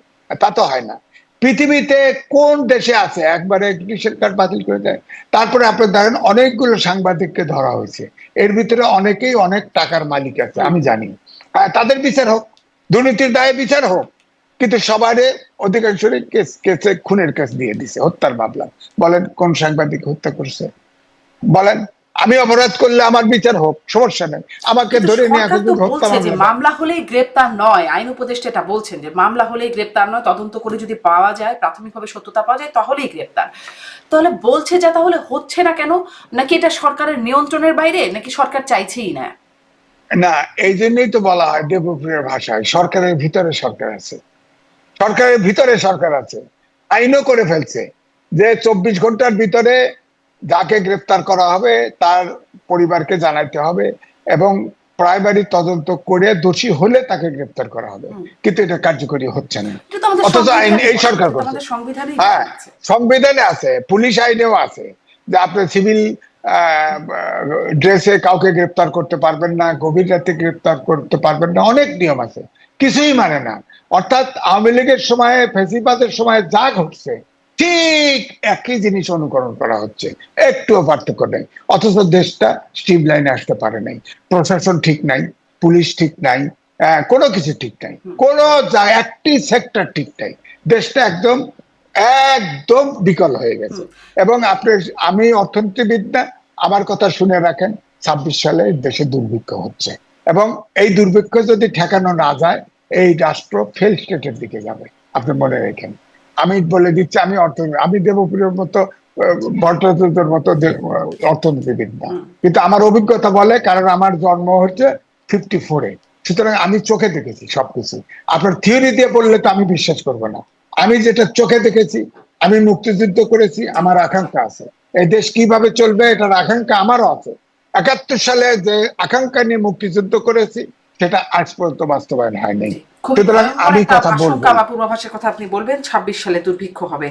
তা তো হয় না। পৃথিবীতে কোন দেশে আছে একবারে অ্যাক্রিডিটেশন কার্ড বাতিল করে দেয়? তারপরে আপনি দেখেন অনেকগুলো সাংবাদিককে ধরা হয়েছে, এর ভিতরে অনেকেই অনেক টাকার মালিক আছে, আমি জানি। তাদের বিচার হোক, দুর্নীতির দায়ে বিচার হোক, কিন্তু সবারে অধিকাংশই কেসে খুনের কেস দিয়ে দিছে, হত্যার মামলা। বলেন কোন সাংবাদিক হত্যা করছে? বলেন। আমি অপরাধ করলে আমার বিচার হোক, সমস্যা নেই, আমাকে ধরে নিয়ে এখন যদি হত্যা মামলা, মামলা হলেই গ্রেপ্তার নয়, আইন উপদেষ্টা এটা বলছেন যে মামলা হলেই গ্রেপ্তার নয়, তদন্ত করে যদি পাওয়া যায়, প্রাথমিকভাবে সত্যতা পাওয়া যায়, তাহলেই গ্রেপ্তার। তাহলে বলছে যে তাহলে হচ্ছে না কেন? নাকি এটা সরকারের নিয়ন্ত্রণের বাইরে, নাকি সরকার চাইছেই না? না, এই জন্যই তো বলা হয় দেবপ্রিয়র ভাষায় সরকারের ভিতরে সরকার আছে, সরকারের ভিতরে সরকার আছে। আইনও করে ফেলছে যে 24 ঘন্টার ভিতরে যাকে গ্রেপ্তার করা হবে তার পরিবারকে জানাইতে হবে, এবং প্রাইমারি তদন্ত করে দোষী হলে তাকে গ্রেপ্তার করা হবে, কিন্তু এটা কার্যকরী হচ্ছে না। অথচ আইন এই সরকার করছে। হ্যাঁ, সংবিধানে আছে, পুলিশ আইনেও আছে যে আপনি সিভিল ড্রেসে কাউকে গ্রেপ্তার করতে পারবেন না, গভীর রাতে গ্রেপ্তার করতে পারবেন না, অনেক নিয়ম আছে, কিছুই মানে না। অর্থাৎ আওয়ামী লীগের সময়, ফ্যাসিবাদের সময় যা ঘটছে ঠিক একই জিনিস অনুকরণ করা হচ্ছে, একটুও পার্থক্য নেই। অথচ দেশটা স্ট্রিম লাইনে আসতে পারে নাই, প্রশাসন ঠিক নাই, পুলিশ ঠিক নাই, কোনো কিছু ঠিক নাই, কোনো একটি সেক্টর ঠিক নাই। দেশটা একদম একদম বিকল হয়ে গেছে। এবং আমি অর্থনীতিবিদ না, আমার কথা শুনে রাখেন, 26 সালে দেশে দুর্ভিক্ষ হচ্ছে, এবং এই দুর্ভিক্ষ যদি ঠেকানো না যায় এই রাষ্ট্র ফেল স্টেটের দিকে যাবে, আপনি মনে রেখেন। আমি বলে দিচ্ছি, আমি দেবপ্রিয়র মতো, ভট্টাচার্যের মতো অর্থনীতিবিদ না, কিন্তু আমার অভিজ্ঞতা বলে, কারণ আমার জন্ম হচ্ছে 54-এ, সুতরাং আমি চোখে দেখেছি সবকিছু। আপনার থিওরি দিয়ে বললে তো আমি বিশ্বাস করবো না। আমি যেটা চোখে দেখেছি, আমি মুক্তিযুদ্ধ করেছি, আমার আকাঙ্ক্ষা আছে এই দেশ কিভাবে চলবে, এটার আকাঙ্ক্ষা আমারও আছে। 71 সালে যে আকাঙ্ক্ষা নিয়ে মুক্তিযুদ্ধ করেছি সেটা আজ পর্যন্ত বাস্তবায়ন হয়নি। সুতরাং আমি কথা বলবো, পূর্বাভাসের কথা আপনি বলবেন 26 সালে দুর্ভিক্ষ হবে,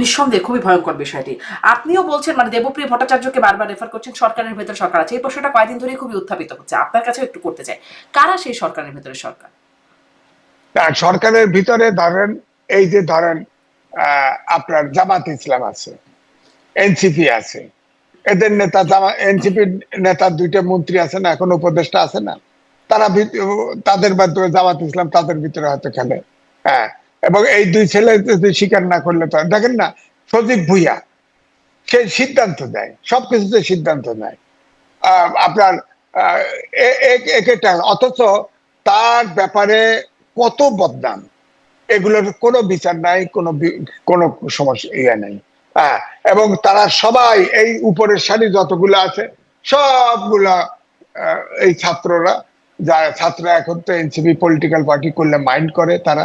নিঃসন্দেহে খুবই ভয়ঙ্কর বিষয়টি। আপনিও বলছেন, মানে দেবপ্রিয় ভট্টাচার্যকে বারবার রেফার করছেন সরকারের ভেতর সরকার আছে, এই প্রশ্নটা কয়েকদিন ধরে খুবই উত্থাপিত হচ্ছে, আপনার কাছে একটু করতে চাই, কারা সেই সরকারের ভেতরে সরকার? সরকারের ভিতরে ধরেন, এই যে ধরেন আপনার জামাত ইসলাম আছে, এনসিপি আছে, এদের নেতা, এনসিপির নেতা 2টা মন্ত্রী আছে না, এখন উপদেষ্টা আছে না, তারা তাদের মাধ্যমে জামাত ইসলাম তাদের ভিতরে হয়তো খেলে। হ্যাঁ, এবং এই 2 ছেলে যদি স্বীকার না করলে তো দেখেন না, সজীব ভুইয়া সে সিদ্ধান্ত দেয়, সবকিছুতে সিদ্ধান্ত নেয় আপনার একেটা, অথচ তার ব্যাপারে কত বদনাম, এগুলোর কোনো বিচার নাই, কোনো সমস্যা নাই। হ্যাঁ, এবং তারা সবাই এই উপরের সারি যতগুলো আছে সবগুলা এই ছাত্ররা, ছাত্ররা এখন তো এনসিপি পলিটিক্যাল পার্টি করলে মাইন্ড করে তারা,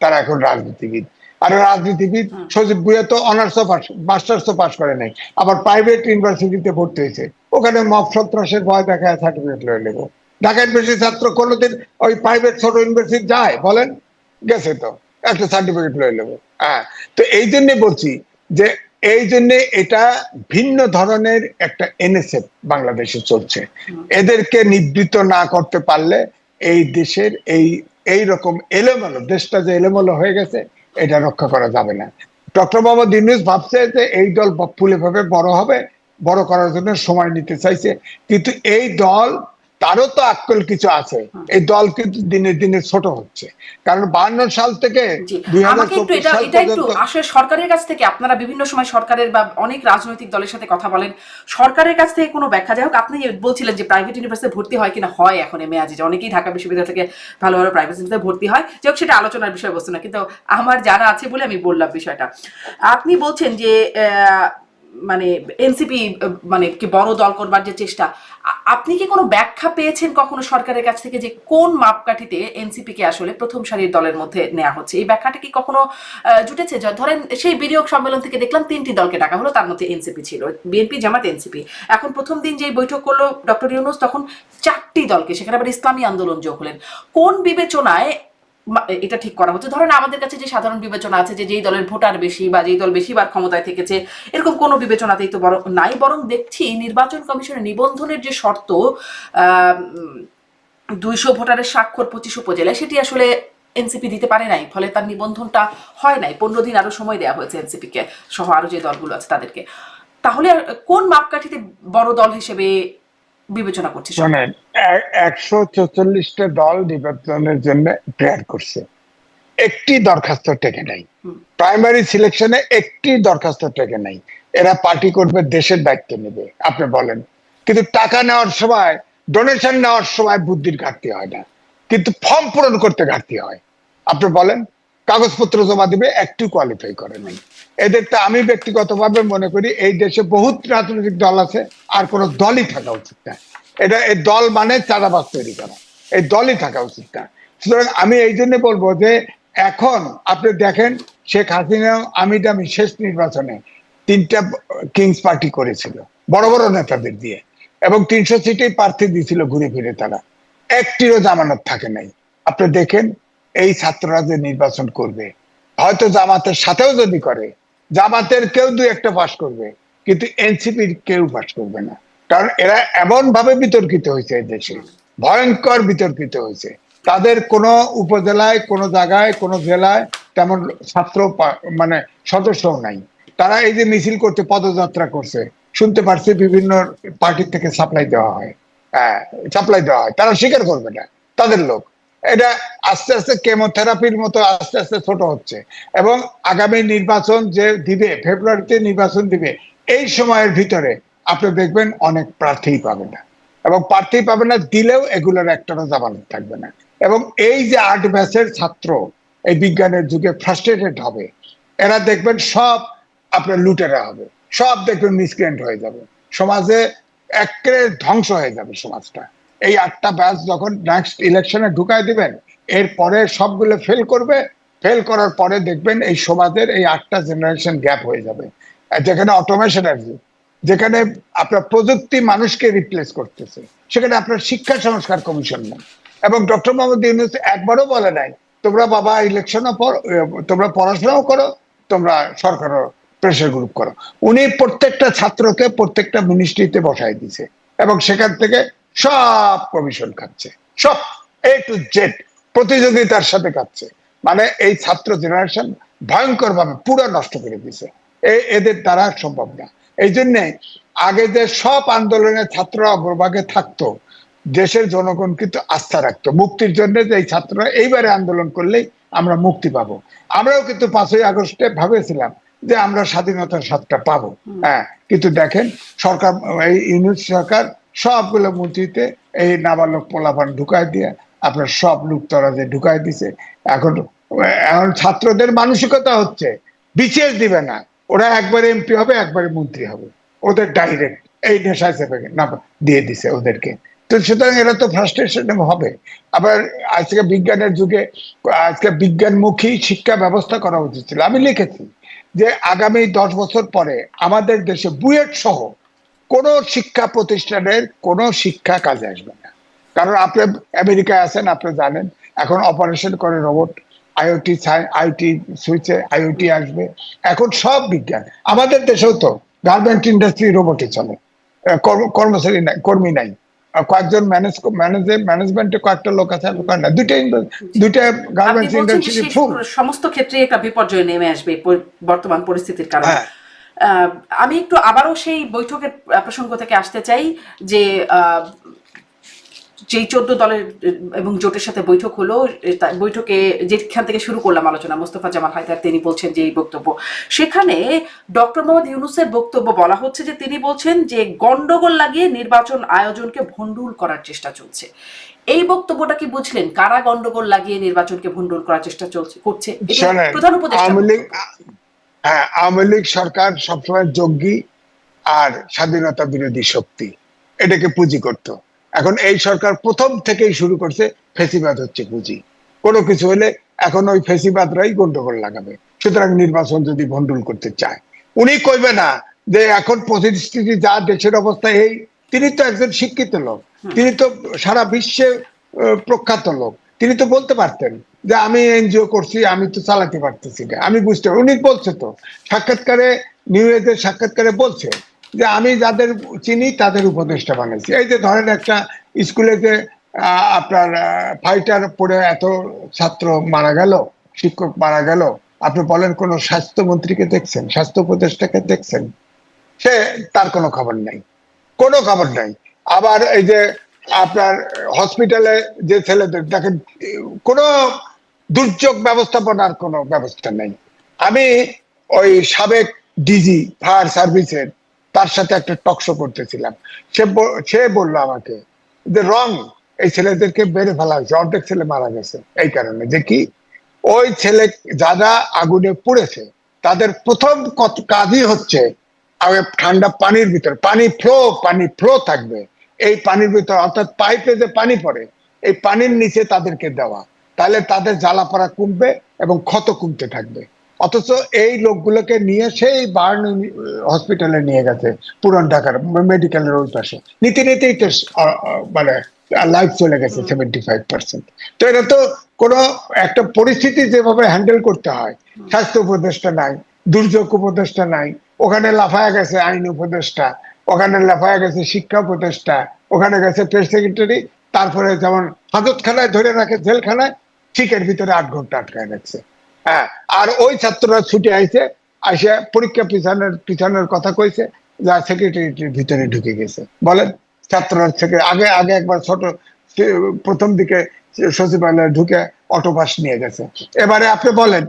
তারা এখন রাজনীতিবিদ। আর রাজনীতিবিদ সজীব ভুইয়া তো অনার্সও মাস্টার্সও পাস করে নাই, আবার প্রাইভেট ইউনিভার্সিটিতে ভর্তি হয়েছে, ওখানে মব সন্ত্রাসের ভয় দেখায় সার্টিফিকেট লয়ে নেবো। ঢাকা ইউনিভার্সিটির ছাত্র কোনোদিন ওই প্রাইভেট ছোট ইউনিভার্সিটি যায় বলেন? গেছে তো, একটা সার্টিফিকেট লয়ে নেবো। হ্যাঁ, তো এই জন্য বলছি যে এই জন্য এটা ভিন্ন ধরনের একটা এনএসএফ বাংলাদেশে চলছে। এদেরকে নিবৃত্ত না করতে পারলে এই দেশের এই রকম এলোমেলো, দেশটা যে এলোমেলো হয়ে গেছে, এটা রক্ষা করা যাবে না। ডক্টর মোহাম্মদ ইউনূস ভাবছে যে এই দল ফুলে ভাবে বড় হবে, বড় করার জন্য সময় নিতে চাইছে, কিন্তু এই দল, তারও তো আক্কেল কিছু আছে, এই দল কিন্তু দিনে দিনে ছোট হচ্ছে। কারণ 52 সাল থেকে 2024 সাল পর্যন্ত আসলে সরকারের কাছ থেকে, আপনারা বিভিন্ন সময় সরকারের বা অনেক রাজনৈতিক দলের সাথে কথা বলেন, সরকারের কাছ থেকে কোনো ব্যাখ্যা, যাই হোক আপনি বলছিলেন যে প্রাইভেট ইউনিভার্সিটি ভর্তি হয় কিনা, হয় এখন মেয়াজি, অনেকেই ঢাকা বিশ্ববিদ্যালয় থেকে ভালো ভালো প্রাইভেট ইউনিভার্সিটিতে ভর্তি হয়, যাই হোক সেটা আলোচনার বিষয়বস্তু না, কিন্তু আমার জানা আছে বলে আমি বললাম বিষয়টা। আপনি বলছেন যে মানে এনসিপি মানে কি বড় দল করবার যে চেষ্টা, আপনি কি কোনো ব্যাখ্যা পেয়েছেন কখনো সরকারের কাছ থেকে যে কোন মাপকাঠিতে এনসিপি কে আসলে প্রথম সারির দলের মধ্যে নেওয়া হচ্ছে? এই ব্যাখ্যাটা কি কখনো জুটেছে? ধরেন সেই বিনিয়োগ সম্মেলন থেকে দেখলাম 3টি দলকে ডাকা হলো, তার মধ্যে এনসিপি ছিল, বিএনপি, জামাত, এনসিপি। এখন প্রথম দিন যে বৈঠক করলো ডক্টর ইউনূস, তখন 4টি দলকে, সেখানে আবার ইসলামী আন্দোলন যোগ হলেন। কোন বিবেচনায় এটা ঠিক করা হচ্ছে? ধরেন আমাদের কাছে যে সাধারণ বিবেচনা আছে যে যেই দলের ভোটার বেশি বা যেই দল বেশিবার ক্ষমতায় থেকেছে, এরকম কোনো বিবেচনাতেই তো বরং নাই, বরং দেখছি নির্বাচন কমিশনের নিবন্ধনের যে শর্ত, 200 ভোটারের স্বাক্ষর 25 উপজেলায়, সেটি আসলে এনসিপি দিতে পারে নাই, ফলে তার নিবন্ধনটা হয় নাই। 15 দিন আরো সময় দেওয়া হয়েছে এনসিপি কে সহ আরো যে দলগুলো আছে তাদেরকে। তাহলে কোন মাপকাঠিতে বড় দল হিসেবে বিবেচনা করছে? 144টা দল নির্বাচনের জন্য প্রেয়ার করছে, একটি দরখাস্ত টেকে নাই, প্রাইমারি সিলেকশনে একটি দরখাস্ত টেকে নাই। এরা পার্টি করবে, দেশের দায়িত্ব নেবে, আপনি বলেন। কিন্তু টাকা নেওয়ার সময়, ডোনেশন নেওয়ার সময় বুদ্ধির ঘাটতি হয় না, কিন্তু ফর্ম পূরণ করতে ঘাটতি হয়। আপনি বলেন, কাগজপত্র জমা দিবে, একটু কোয়ালিফাই করে নাই। এদেরটা আমি ব্যক্তিগতভাবে মনে করি এই দেশে বহুত রাজনৈতিক দল আছে, আর কোন দলই থাকা উচিত না। এই দল মানে চাঁদাবাজ তৈরি করা, এই দলই থাকা উচিত না। সুতরাং আমি এই জন্য বলবো যে এখন আপনি দেখেন, শেখ হাসিনা আমি শেষ নির্বাচনে 3টা কিংস পার্টি করেছিল বড় বড় নেতাদের দিয়ে, এবং 300 সিটেই প্রার্থী দিয়েছিল ঘুরে ফিরে, তারা একটিরও জামানত থাকে নাই। আপনি দেখেন এই ছাত্ররা যে নির্বাচন করবে, হয়তো জামাতের সাথেও যদি করে, জামাতের কেউ 2-1টা পাস করবে, কিন্তু এনসিপির কেউ পাশ করবে না, কারণ এরা এমন ভাবে বিতর্কিত হয়েছে এই দেশে, ভয়ঙ্কর বিতর্কিত হয়েছে। তাদের কোনো উপজেলায়, কোনো জায়গায়, কোনো জেলায় তেমন ছাত্র মানে সদস্যও নাই। তারা এই যে মিছিল করতে, পদযাত্রা করছে, শুনতে পারছি বিভিন্ন পার্টির থেকে সাপ্লাই দেওয়া হয়, সাপ্লাই দেওয়া হয়, তারা স্বীকার করবে না তাদের লোক। এটা আস্তে আস্তে কেমোথেরাপির মতো আস্তে আস্তে ছোট হচ্ছে। এবং আগামী নির্বাচন যে দিবে, ফেব্রুয়ারিতে নির্বাচন দিবে, এই সময়ের ভিতরে আপনি দেখবেন অনেক প্রার্থী পাবে না, এবং প্রার্থী পাবে না, দিলেও এগুলোর একটারও জামানত থাকবে না। এবং এই যে 8 ব্যাচের ছাত্র এই বিজ্ঞানের যুগে ফ্রাস্ট্রেটেড হবে, এরা দেখবেন সব আপনার লুটেরা হবে, সব দেখবেন মিসক্রিয়েন্ট হয়ে যাবে, সমাজে একেবারে ধ্বংস হয়ে যাবে সমাজটা। এই 8টা ব্যাচ যখন নেক্সট ইলেকশনে ঢুকায় দিবেন, এরপরে সবগুলো ফেল করবে, ফেল করার পরে দেখবেন এই সমাজের এই 8টা জেনারেশন গ্যাপ হয়ে যাবে, যেখানে অটোমেশন আসবে, যেখানে আপনার প্রযুক্তি মানুষকে রিপ্লেস করতেছে, সেখানে আপনার শিক্ষা সংস্কার কমিশন নেই। এবং ডক্টর মোহাম্মদ ইউনূস একবারও বলে নাই তোমরা বাবা ইলেকশনও তোমরা পড়াশোনাও করো, তোমরা সরকারও প্রেসার গ্রুপ করো। উনি প্রত্যেকটা ছাত্রকে প্রত্যেকটা মিনিস্ট্রিতে বসাই দিছে, এবং সেখান থেকে সব কমিশন খাচ্ছে, সব A to Z প্রতিযোগিতার সাথে খাচ্ছে। মানে এই ছাত্র জেনারেশন ভয়ঙ্কর ভাবে পুরো নষ্ট করে দিছে, এদের দ্বারা সম্ভব না। এই জন্যে আগে যে সব আন্দোলনে ছাত্ররা অগ্রভাগে থাকতো, দেশের জনগণ কিন্তু আস্থা রাখতো মুক্তির জন্য, যে এই ছাত্ররা এইবারে আন্দোলন করলেই আমরা মুক্তি পাবো। আমরাও কিন্তু 5ই আগস্টে ভাবেছিলাম যে আমরা স্বাধীনতার স্বাদটা পাবো, কিন্তু দেখেন সরকার, এই ইউনূস সরকার সবগুলো মন্ত্রীতে এই নাবালক পোলাপান ঢুকাই দিয়ে আপনার সব লুকতরাজে ঢুকাই দিছে। এখন এখন ছাত্রদের মানসিকতা হচ্ছে বিশেষ দিবে না, ওরা একবারে এমপি হবে, একবারে মন্ত্রী হবে, ওদের ডাইরেক্ট এই নেশা চেপে না দিয়ে দিছে ওদেরকে। তো সুতরাং এরা তো ফ্রাস্ট্রেশন হবে। আবার আজকে বিজ্ঞানের যুগে আজকে বিজ্ঞানমুখী শিক্ষা ব্যবস্থা করা উচিত ছিল। আমি লিখেছি যে আগামী 10 বছর পরে আমাদের দেশে বুয়েট সহ কোন শিক্ষা প্রতিষ্ঠানের কোন শিক্ষা কাজে আসবে না। কারণ আপনি আমেরিকায় আছেন, আপনি জানেন এখন অপারেশন করে রোবট, আইটি সুইচে আইওটি আসবে, এখন সব বিজ্ঞান। আমাদের দেশেও তো গার্মেন্ট ইন্ডাস্ট্রি রোবটে চলে, কর্মচারী নাই, কর্মী নাই, কয়েকজন ম্যানেজমেন্টে কয়েকটা লোক আছে, না দুইটা গার্মেন্টস ইন্ডাস্ট্রি ফুল। সমস্ত ক্ষেত্রে একটা বিপর্যয় নেমে আসবে বর্তমান পরিস্থিতির কারণে। আমি একটু আবারও সেই বৈঠকের প্রসঙ্গ থেকে আসতে চাই, যে যেই 14 দলের এবং জোটের সাথে বৈঠক হলো, বৈঠকে যেখান থেকে শুরু করলাম আলোচনা, মোস্তফা জামাল হায়দার তিনি বলছেন যে এই বক্তব্য, সেখানে ডক্টর মোহাম্মদ ইউনূসের বক্তব্য বলা হচ্ছে যে তিনি বলছেন যে গন্ডগোল লাগিয়ে নির্বাচন আয়োজনকে ভণ্ডুল করার চেষ্টা চলছে। এই বক্তব্যটা কি বুঝলেন? কারা গন্ডগোল লাগিয়ে নির্বাচনকে ভণ্ডুল করার চেষ্টা করছে? প্রধান উপদেষ্টা। হ্যাঁ, আওয়ামী লীগ সরকার সবসময় জঙ্গি আর স্বাধীনতা বিরোধী শক্তি, এটাকে পুঁজি করতো। এখন এই সরকার প্রথম থেকেই শুরু করছে ফেসিবাদ হচ্ছে পুঁজি, কোনো কিছু হলে এখন ওই ফেসিবাদরাই গন্ডগোল লাগাবে। সুতরাং নির্বাচন যদি ভণ্ডুল করতে চায়, উনি কইবে না যে এখন পরিস্থিতি যা, দেশের অবস্থা এই। তিনি তো একজন শিক্ষিত লোক, তিনি তো সারা বিশ্বে প্রখ্যাত লোক, তিনি তো বলতে পারতেন যে আমি এনজিও করছি, আমি তো চালাতে পারতেছি না, আমি বুঝতে। উনি বলছে তো সাক্ষাৎকারে, নিউ ইয়র্কের সাক্ষাৎকারে বলছে যে আমি যাদের চিনি তাদের উপদেষ্টা বানাইছি। এই যে ধরেন একটা স্কুলে যে আপনার ফাইটার পড়ে এত ছাত্র মারা গেল, শিক্ষক মারা গেল, আপনি বলেন কোন স্বাস্থ্যমন্ত্রীকে দেখছেন, স্বাস্থ্য উপদেষ্টাকে দেখছেন? সে তার কোনো খবর নাই, কোনো খবর নাই। আবার এই যে আপনার হসপিটালে যে ছেলেদের দেখেন, কোনো দুর্যোগ ব্যবস্থাপনার কোনো ব্যবস্থা নেই। আমি ওই সাবেক ডিজি ফায়ার সার্ভিসের, তার সাথে একটা টকশো করতেছিলাম, সে বললো আমাকে যে রং, এই ছেলেদেরকে বেড়ে ফেলা হয়েছে, অর্ধেক ছেলে মারা গেছে এই কারণে যে কি, ওই ছেলে যারা আগুনে পুড়েছে তাদের প্রথম কাজই হচ্ছে ঠান্ডা পানির ভিতর, পানি ফ্লো থাকবে, এই পানির ভিতর অর্থাৎ পাইপে যে পানি পড়ে এই পানির নিচে তাদেরকে দেওয়া, তাহলে তাদের জ্বালা পড়া কমবে এবং ক্ষত কমতে থাকবে। অথচ এই লোকগুলোকে নিয়ে সেই বার্ন হসপিটালে নিয়ে গেছে, পুরান ঢাকার মেডিকেলের ওই পাশে, নিতে নিতেই তো মানে লাইফ চলে গেছে 75%। তো এটা তো কোনো একটা পরিস্থিতি যেভাবে হ্যান্ডেল করতে হয়, স্বাস্থ্য উপদেষ্টা নাই, দুর্যোগ উপদেষ্টা নাই, ওখানে লাফায়া গেছে আইন উপদেষ্টা, ওখানে লাফায়া গেছে শিক্ষা উপদেষ্টা, ওখানে গেছে প্রেস সেক্রেটারি, তারপরে যেমন হাজতখানায় ধরে রাখে জেলখানায়, ঠিক এর ভিতরে 8 ঘন্টা আটকায় রাখছে। হ্যাঁ, আর ওই ছাত্ররা ছুটে আইছে, আসে পরীক্ষা পিছানোর কথা কইছে, যা সেক্রেটারিটির ভিতরে ঢুকে গেছে। বলেন, ছাত্ররা থেকে আগে আগে একবার ছোট প্রথম দিকে সচিবালয়ে ঢুকে অটোপাস নিয়ে গেছে। এবারে আপনি বলেন,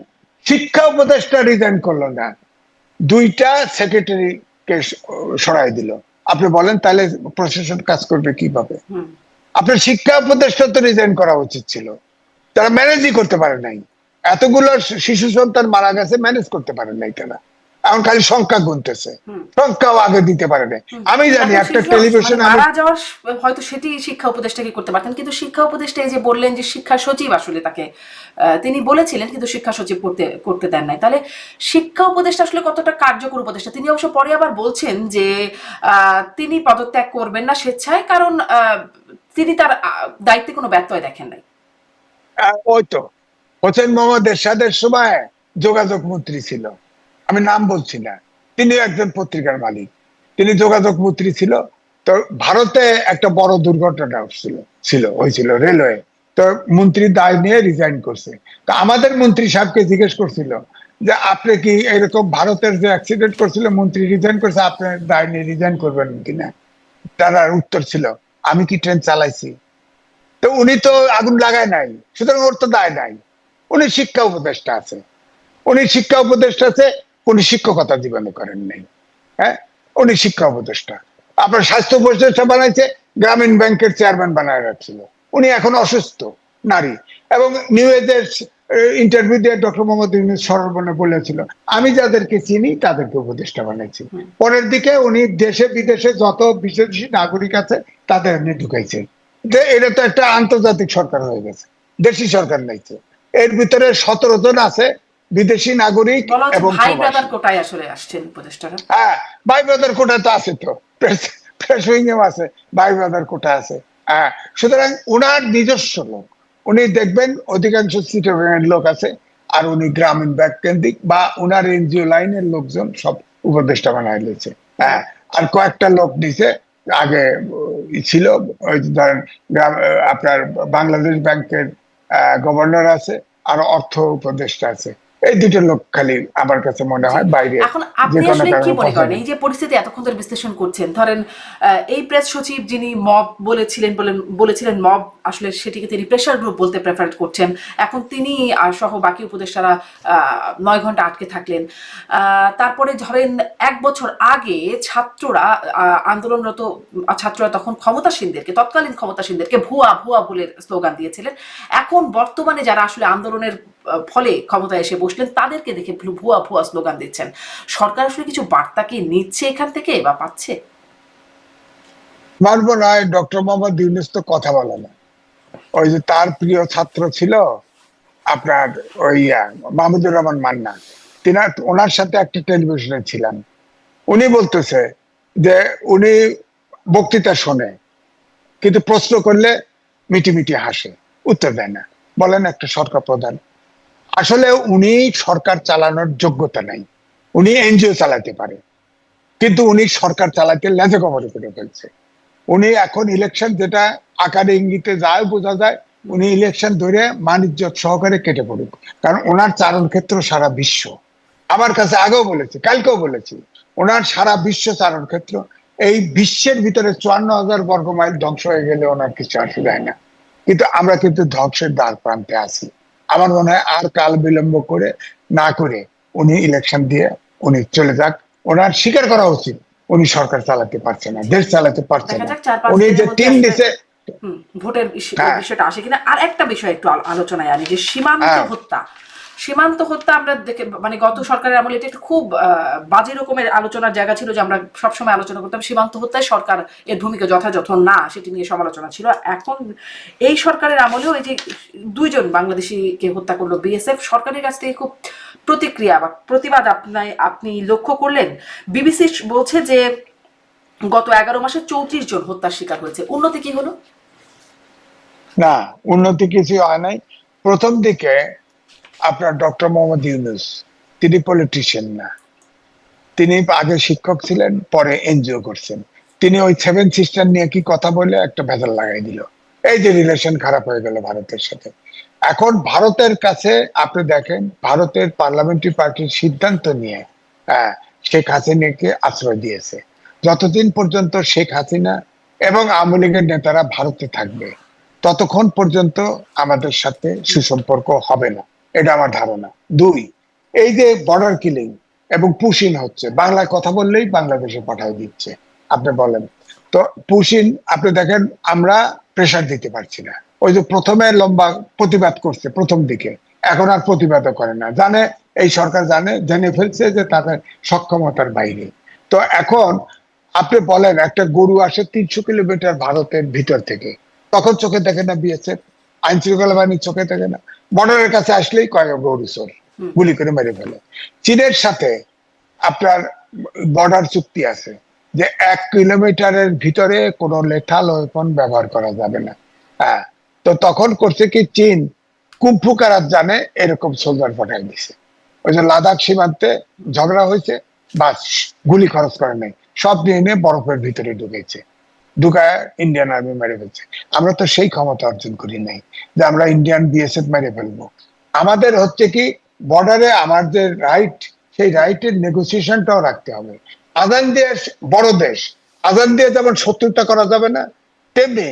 শিক্ষা উপদেষ্টা রিজাইন করলো না, 2টা সেক্রেটারিকে সরাই দিল। আপনি বলেন তাহলে প্রশাসন কাজ করবে কিভাবে? আপনার শিক্ষা উপদেষ্টা তো রিজাইন করা উচিত ছিল, তারা ম্যানেজই করতে পারে নাই। এতগুলো শিশু সন্তান মারা গেছে, ম্যানেজ করতে পারে নাই তারা। এখন খালি সংখ্যা গুনতেছে, সংখ্যাও আগে দিতে পারে নাই। আমি জানি একটা টেলিভিশনে মারা যাওয়ার হয়তো সেটি শিক্ষা উপদেষ্টাকে করতে পারতেন, কিন্তু শিক্ষা উপদেষ্টা এই যে বললেন যে শিক্ষা সচিব আসলে তাকে তিনি বলেছিলেন, কিন্তু শিক্ষা সচিব করতে দেন নাই। তাহলে শিক্ষা উপদেষ্টা আসলে কতটা কার্যকর উপদেষ্টা? তিনি অবশ্য পরে আবার বলছেন যে তিনি পদত্যাগ করবেন না স্বেচ্ছায়, কারণ তিনি তার দায়িত্বে কোনো ব্যত্যয় দেখেন নাই। ওই তো হোসেন মোহাম্মদ এরশাদের সময় যোগাযোগ মন্ত্রী ছিল, আমি নাম বলছি না, তিনি একজন পত্রিকার মালিক, তিনি যোগাযোগ মন্ত্রী ছিল। তো ভারতে একটা বড় দুর্ঘটনা হয়েছিল রেলওয়ে, তো মন্ত্রী দায় নিয়ে রিজাইন করছে। তো আমাদের মন্ত্রী সাহেবকে জিজ্ঞেস করছিল যে আপনি কি এরকম ভারতের যে অ্যাক্সিডেন্ট করছিল মন্ত্রী রিজাইন করছে, আপনার দায় নিয়ে রিজাইন করবেন কিনা? তার উত্তর ছিল, আমি কি ট্রেন চালাইছি? তো উনি তো আগুন লাগায় নাই, সুতরাং ওর তো দায় নাই। উনি শিক্ষা উপদেষ্টা আছে, উনি শিক্ষকতা জীবনে করেন নাই। হ্যাঁ, উনি শিক্ষা উপদেষ্টা। আপনার স্বাস্থ্য উপদেষ্টা বানাইছে, গ্রামীণ ব্যাংকের চেয়ারম্যান বানায় রাখছিল। উনি এখন অসুস্থ নারী, এবং নিউ এজের ইন্টারভিউ দিয়ে ডক্টর মোহাম্মদ ইউনূস সরবনে বলেছিল, আমি যাদেরকে চিনি তাদেরকে উপদেষ্টা বানাইছি। পরের দিকে উনি দেশে বিদেশে যত বিদেশি নাগরিক আছে তাদের এমনি ঢুকাইছেন। যে এটা তো একটা আন্তর্জাতিক সরকার হয়ে গেছে, দেশি সরকার নাইছে। এর ভিতরে 17 জন আছে বিদেশি নাগরিক এবং ভাই ব্রাদার কোটায় আসলে আসছেন উপদেষ্টারা। হ্যাঁ, ভাই ব্রাদার কোটা তো আছে, তো প্রেস উইংও আছে, ভাই ব্রাদার কোটা আছে। হ্যাঁ, সুতরাং উনার নিজস্ব লোক, উনি দেখবেন অধিকাংশ চিটাগাংয়ের লোক আছে, আর উনি গ্রামীণ ব্যাংক কেন্দ্রিক বা উনার এনজিও লাইনের লোকজন সব উপদেষ্টা বানায় দিয়েছে। হ্যাঁ, আর কয়েকটা লোক দিছে আগে ছিল, ওই ধরেন আপনার বাংলাদেশ ব্যাংকের গভর্নর আছে, আর অর্থ উপদেষ্টা আছে। এই 2টা লোক খালি আমার কাছে মনে হয় বাইরে। এখন আপনি আসলে কি মনে করেন, এই যে পরিস্থিতি এতক্ষণ ধরে বিশ্লেষণ করছেন, ধরেন এই প্রেস সচিব যিনি মব বলেছিলেন মব, আসলে সেটিকে তিনি প্রেসার গ্রুপ বলতে প্রেফার করছেন। এখন তিনি সহ বাকি উপদেষ্টারা 9 ঘন্টা আটকে থাকলেন। তারপরে ধরেন 1 বছর আগে ছাত্ররা আন্দোলনরত ছাত্ররা তখন তৎকালীন ক্ষমতাসীনদেরকে ভুয়া ভুয়া বলে স্লোগান দিয়েছিলেন। এখন বর্তমানে যারা আসলে আন্দোলনের ফলে ক্ষমতায় এসে বসলেন তাদেরকে দেখে ভুয়া ভুয়া স্লোগান দিচ্ছেন। সরকার আসলে কিছু বার্তা কি নিচ্ছে এখান থেকে বা পাচ্ছে? মানবো না, ডক্টর মোহাম্মদ ইউনূস তো কথা বলে না। ওই যে তার প্রিয় ছাত্র ছিল আপনার ওই মাহমুদুর রহমান মান্না, ওনার সাথে একটা টেলিভিশনে ছিলাম, উনি বলতেছে যে উনি বক্তৃতা শোনে, কিন্তু প্রশ্ন করলে মিটিমিটি হাসে, উত্তর দেয় না। বলেন একটা সরকার প্রধান, আসলে উনি সরকার চালানোর যোগ্যতা নাই। উনি এনজিও চালাতে পারে, কিন্তু উনি সরকার চালাতে লেজে কবরে করে ফেলছে। উনি এখন ইলেকশন, যেটা আকারে ইঙ্গিতে যায় বোঝা যায়, উনি ইলেকশন ধরে মানিজ্য সহকারে কেটে পড়ুক, কারণ ওনার চারণ ক্ষেত্র সারা বিশ্ব। আমার কাছে আগেও বলেছি, কালকেও বলেছি, ওনার সারা বিশ্ব চারণ ক্ষেত্র। এই বিশ্বের ভিতরে 54,000 বর্গ মাইল ধ্বংস হয়ে গেলে ওনার কিছু আসে যায় না, কিন্তু আমরা কিন্তু ধ্বংসের দ্বার প্রান্তে আছি। আমার মনে হয় আর কাল বিলম্ব করে না করে উনি ইলেকশন দিয়ে উনি চলে যাক। ওনার স্বীকার করা উচিত উনি সরকার চালাতে পারছে না, দেশ চালাতে পারছে না। উনি যে টিম দিছে, ভোটের বিষয়টা আসে কিনা। আর একটা বিষয় একটু আলোচনায় আনি, যে সীমান্ত হত্যা আমরা দেখে, মানে গত সরকারের আমলে এটা একটা খুব বাজে রকমের আলোচনার জায়গা ছিল, যে আমরা সবসময় আলোচনা করতাম সীমান্ত হত্যায় সরকার এর ভূমিকা যথাযথ না, সেটি নিয়ে সমালোচনা ছিল। এখন এই সরকারের আমলেও এই যে 2 জন বাংলাদেশিকে হত্যা করলো বিএসএফ, সরকারের কাছ থেকে খুব প্রতিক্রিয়া বা প্রতিবাদ আপনি লক্ষ্য করলেন। বিবিসি বলছে যে গত 11 মাসে 34 জন হত্যার শিকার হয়েছে। উন্নতি কি হলো? না, উন্নতি কিছু হয় নাই। প্রথম দিকে আপনার ডক্টর মোহাম্মদ ইউনূস, তিনি পলিটিশিয়ান না, তিনি আগে শিক্ষক ছিলেন, পরে এনজিও করছেন। তিনি ওই 7 সিস্টার নিয়ে কি কথা বলে একটা ভেজাল লাগাই দিল, এই যে রিলেশন খারাপ হয়ে গেল ভারতের সাথে। এখন ভারতের কাছে আপনি দেখেন, ভারতের পার্লামেন্টারি পার্টির সিদ্ধান্ত নিয়ে শেখ হাসিনাকে আশ্রয় দিয়েছে। যতদিন পর্যন্ত শেখ হাসিনা এবং আওয়ামী লীগের নেতারা ভারতে থাকবে, ততক্ষণ পর্যন্ত আমাদের সাথে সুসম্পর্ক হবে না, এটা আমার ধারণা। 2, এই যে বর্ডার কিলিং এবং পুশিন হচ্ছে, বাংলায় কথা বললেই বাংলাদেশে পাঠায় দিচ্ছে। আপনি বলেন তো, পুশিন আপনি দেখেন, আমরা প্রেসার দিতে পারছি না। ওই যে প্রথমে লম্বা প্রতিবাদ করছে প্রথম দিকে, এখন আর প্রতিবাদও করে না, জানে এই সরকার জেনে ফেলছে যে তাদের সক্ষমতার বাইরে। তো এখন আপনি বলেন, একটা গরু আসে 300 কিলোমিটার ভারতের ভিতর থেকে, তখন চোখে দেখে না বিএসএফ, আইন শৃঙ্খলা বাহিনীর চোখে দেখে না? বর্ডারের কাছে আসলেই কয় গরু চোর, গুলি করে মেরে ফেলে। চীনের সাথে আপনার বর্ডার চুক্তি আছে যে 1 কিলোমিটারের ভিতরে কোনো লেথাল ওয়েপন ব্যবহার করা যাবে না। হ্যাঁ, তো তখন করছে কি, চীন কুম্ফু কারাত জানে এরকম সোলজার পাঠাই দিছে। ওই যে লাদাখ সীমান্তে ঝগড়া হয়েছে, বাস গুলি খরচ করে নাই, সব নিয়ে বরফের ভিতরে ঢুকায় ইন্ডিয়ান আর্মি মেরে ফেলছে। আমরা তো সেই ক্ষমতা অর্জন করি নাই যে আমরা ইন্ডিয়ান বিএসএফ মেরে ফেলবো। আমাদের হচ্ছে কি, বর্ডারে আমার যে রাইট, সেই রাইটের নেগোসিয়েশনটাও রাখতে হবে। আজান দিয়ে বড় দেশ, আজান দিয়ে যেমন শত্রুতা করা যাবে না, তেমনি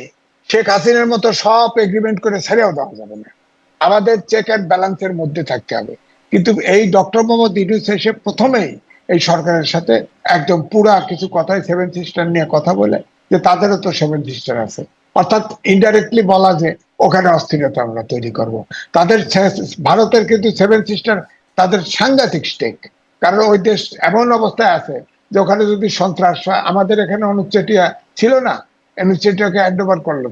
শেখ হাসিনার মতো সব এগ্রিমেন্ট করে ছেড়েও দেওয়া যাবে না। আমাদের চেক অ্যান্ড ব্যালেন্সের মধ্যে থাকতে হবে। কিন্তু এই ডক্টর মোহাম্মদ ইউনূস এসে প্রথমেই এই সরকারের সাথে একদম পুরা কিছু কথাই 7 সিস্টার নিয়ে কথা বলে, যে তাদেরও তো 7 সিস্টার আছে, অর্থাৎ ইনডাইরেক্টলি বলা যে ওখানে অস্থিরতা আমরা তৈরি করব। তাদের ভারতের কিন্তু 7 সিস্টার তাদের সাংঘাতিক স্টেক, কারণ ওই দেশ এমন অবস্থায় আছে যে ওখানে যদি সন্ত্রাস হয়, আমাদের এখানে অনুচ্ছেটিয়া ছিল না, অনুচ্ছেটিয়াকে হ্যান্ড ওভার করলো,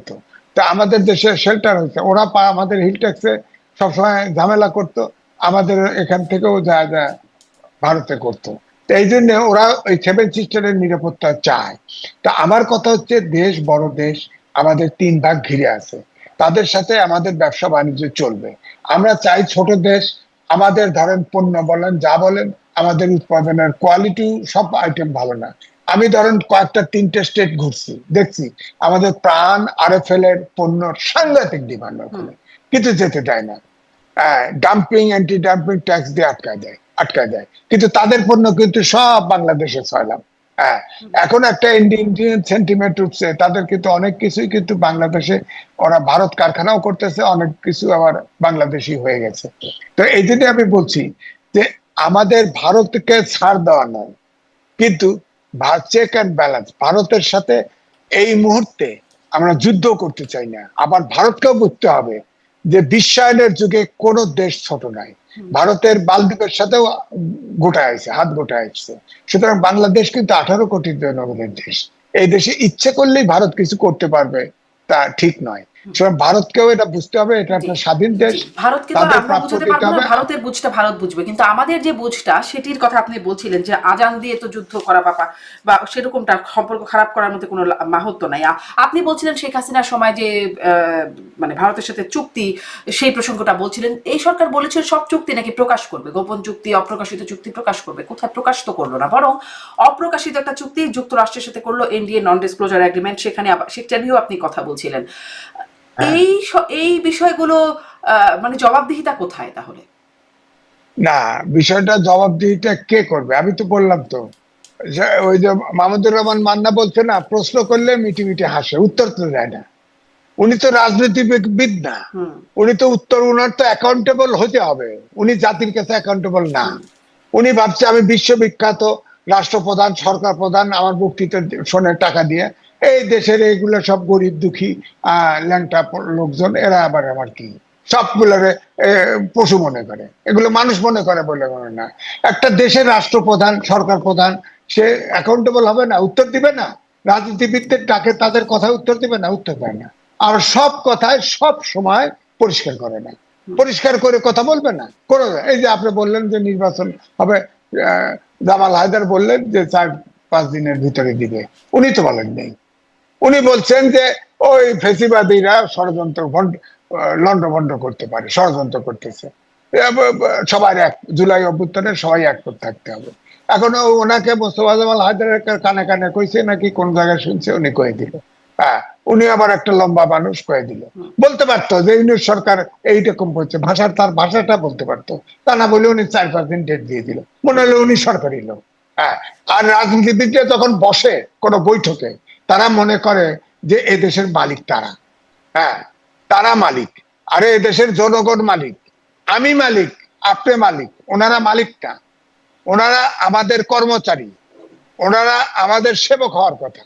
তো আমাদের দেশে শেল্টার হয়েছে, ওরা আমাদের হিল ট্যাক্সে সবসময় ঝামেলা করতো, আমাদের এখান থেকেও যা যা ভারতে করতো। তো এই জন্য ওরা ওই 7 সিস্টারের নিরাপত্তা চায়। তা আমার কথা হচ্ছে, দেশ বড় দেশ, আমাদের 3 ভাগ ঘিরে আছে, তাদের সাথে আমাদের ব্যবসা বাণিজ্য চলবে। আমরা চাই ছোট দেশ, আমাদের ধরেন পণ্য বলেন যা বলেন, আমাদের উৎপাদনের কোয়ালিটি সব আইটেম ভালো না। আমি ধরেন কয়েকটা 3টে স্টেট ঘুরছি, দেখছি আমাদের প্রাণ আরএফএল এর পণ্য সাংঘাতিক ডিমান্ড ওখানে, কিন্তু যেতে দেয় না। ডাম্পিং, অ্যান্টি ডাম্পিং ট্যাক্স দিয়ে আটকায় দেয়, কিন্তু তাদের পণ্য কিন্তু সব বাংলাদেশে ছয়লাম। হ্যাঁ, এখন একটা ইন্ডিয়ান সেন্টিমেন্ট উঠছে, তাদের কিন্তু অনেক কিছুই কিন্তু বাংলাদেশে, ওরা ভারত কারখানাও করতেছে, অনেক কিছু আবার বাংলাদেশি হয়ে গেছে। তো এই জন্য আমি বলছি যে আমাদের ভারতকে ছাড় দেওয়া নয়, কিন্তু চেক অ্যান্ড ব্যালেন্স। ভারতের সাথে এই মুহূর্তে আমরা যুদ্ধ করতে চাই না। আবার ভারতকেও বুঝতে হবে যে বিশ্বায়নের যুগে কোন দেশ ছোট নাই, ভারতের মালদ্বীপের সাথেও হাত গোটায় আসছে। সুতরাং বাংলাদেশ কিন্তু 18 কোটি জনগণের দেশ, এই দেশে ইচ্ছে করলেই ভারত কিছু করতে পারবে তা ঠিক নয়। সুতরাং ভারতকেও এটা বুঝতে হবে, এটা একটা স্বাধীন দেশ, ভারতকে তো তাদের আমরা প্রাপ্য বুঝতে দিতে পারবো না, হবে। ভারতের বুঝটা ভারত বুঝবে, কিন্তু আমাদের যে বুঝটা, সেটির কথা আপনি বলছিলেন যে আজান দিয়ে তো যুদ্ধ করা বা সেরকমটা সম্পর্ক খারাপ করার মধ্যে কোনো মাহাত্ম্য নাই। আপনি বলছিলেন শেখ হাসিনার সময় যে মানে ভারতের সাথে চুক্তি, সেই প্রসঙ্গটা বলছিলেন। এই সরকার বলেছিল সব চুক্তি নাকি প্রকাশ করবে, গোপন চুক্তি, অপ্রকাশিত চুক্তি প্রকাশ করবে। কোথায় প্রকাশ তো করলো না, বরং অপ্রকাশিত একটা চুক্তি যুক্তরাষ্ট্রের সাথে করলো, এনডিএ, নন ডিসক্লোজার এগ্রিমেন্ট, সেখানে সেটা নিয়েও আপনি কথা বলছিলেন। এই বিষয়গুলো মানে জবাবদিহিতা কোথায় তাহলে? না, বিষয়টা জবাবদিহিটা কে করবে? আমি তো বললাম তো, ওই যে মাহমুদুর রহমান মান্না বলছে না, প্রশ্ন করলে মিটি মিটি হাসে, উত্তর তো দেয় না। উনি তো রাজনীতিবিদ না, উনি তো উনার তো অ্যাকাউন্টেবল হতে হবে, উনি জাতির কাছে অ্যাকাউন্টেবল না। উনি ভাবছে আমি বিশ্ববিখ্যাত রাষ্ট্রপ্রধান, সরকার প্রধান, আমার বক্তৃতা শোনে টাকা দিয়ে, এই দেশের এইগুলো সব গরিব দুঃখী ল্যাংটা লোকজন, এরা আবার আমার কি সবগুলোরে পশু মনে করে, এগুলো মানুষ মনে করে বলে মনে না। একটা দেশের রাষ্ট্রপ্রধান, সরকার প্রধান, সে অ্যাকাউন্টেবল হবে না, উত্তর দিবে না? রাজনীতিবিদদের ডাকে তাদের কথা উত্তর দিবে না? উত্তর দেয় না। আর সব কথায় সব সময় পরিষ্কার করে না, পরিষ্কার করে কথা বলবে না কোনো। এই যে আপনি বললেন যে নির্বাচন হবে, জামাল হায়দার বললেন যে 4-5 দিনের ভিতরে দিবে, উনি তো বলেন নেই। উনি বলছেন যে ওই ফেসিবাদীরা ষড়যন্ত্র লন্ডভন্ড করতে পারে, ষড়যন্ত্র করতেছে, সবাই এক, জুলাই অভ্যুত্থানে সবাই এক করে থাকতে হবে। এখন ওনাকে মোস্তফা জামাল হায়দারের কানে কানে কইছে নাকি কোন জায়গায় শুনছে, উনি কয়ে দিল। হ্যাঁ, উনি আবার একটা লম্বা মানুষ কয়ে দিল। বলতে পারতো যে ইউনিট সরকার এইরকম বলছে, তার ভাষাটা বলতে পারতো, তা না বলে উনি 4-5 দিন ডেট দিয়ে দিল, মনে হলো উনি সরকারি লোক। হ্যাঁ, আর রাজনীতিবিদরা যখন বসে কোনো বৈঠকে, তারা মনে করে যে এদেশের মালিক তারা। হ্যাঁ, তারা মালিক, আরে এদেশের জনগণ মালিক, আমি মালিক, আপনি মালিক, ওনারা মালিক না, ওনারা আমাদের কর্মচারী, ওনারা আমাদের সেবক হওয়ার কথা।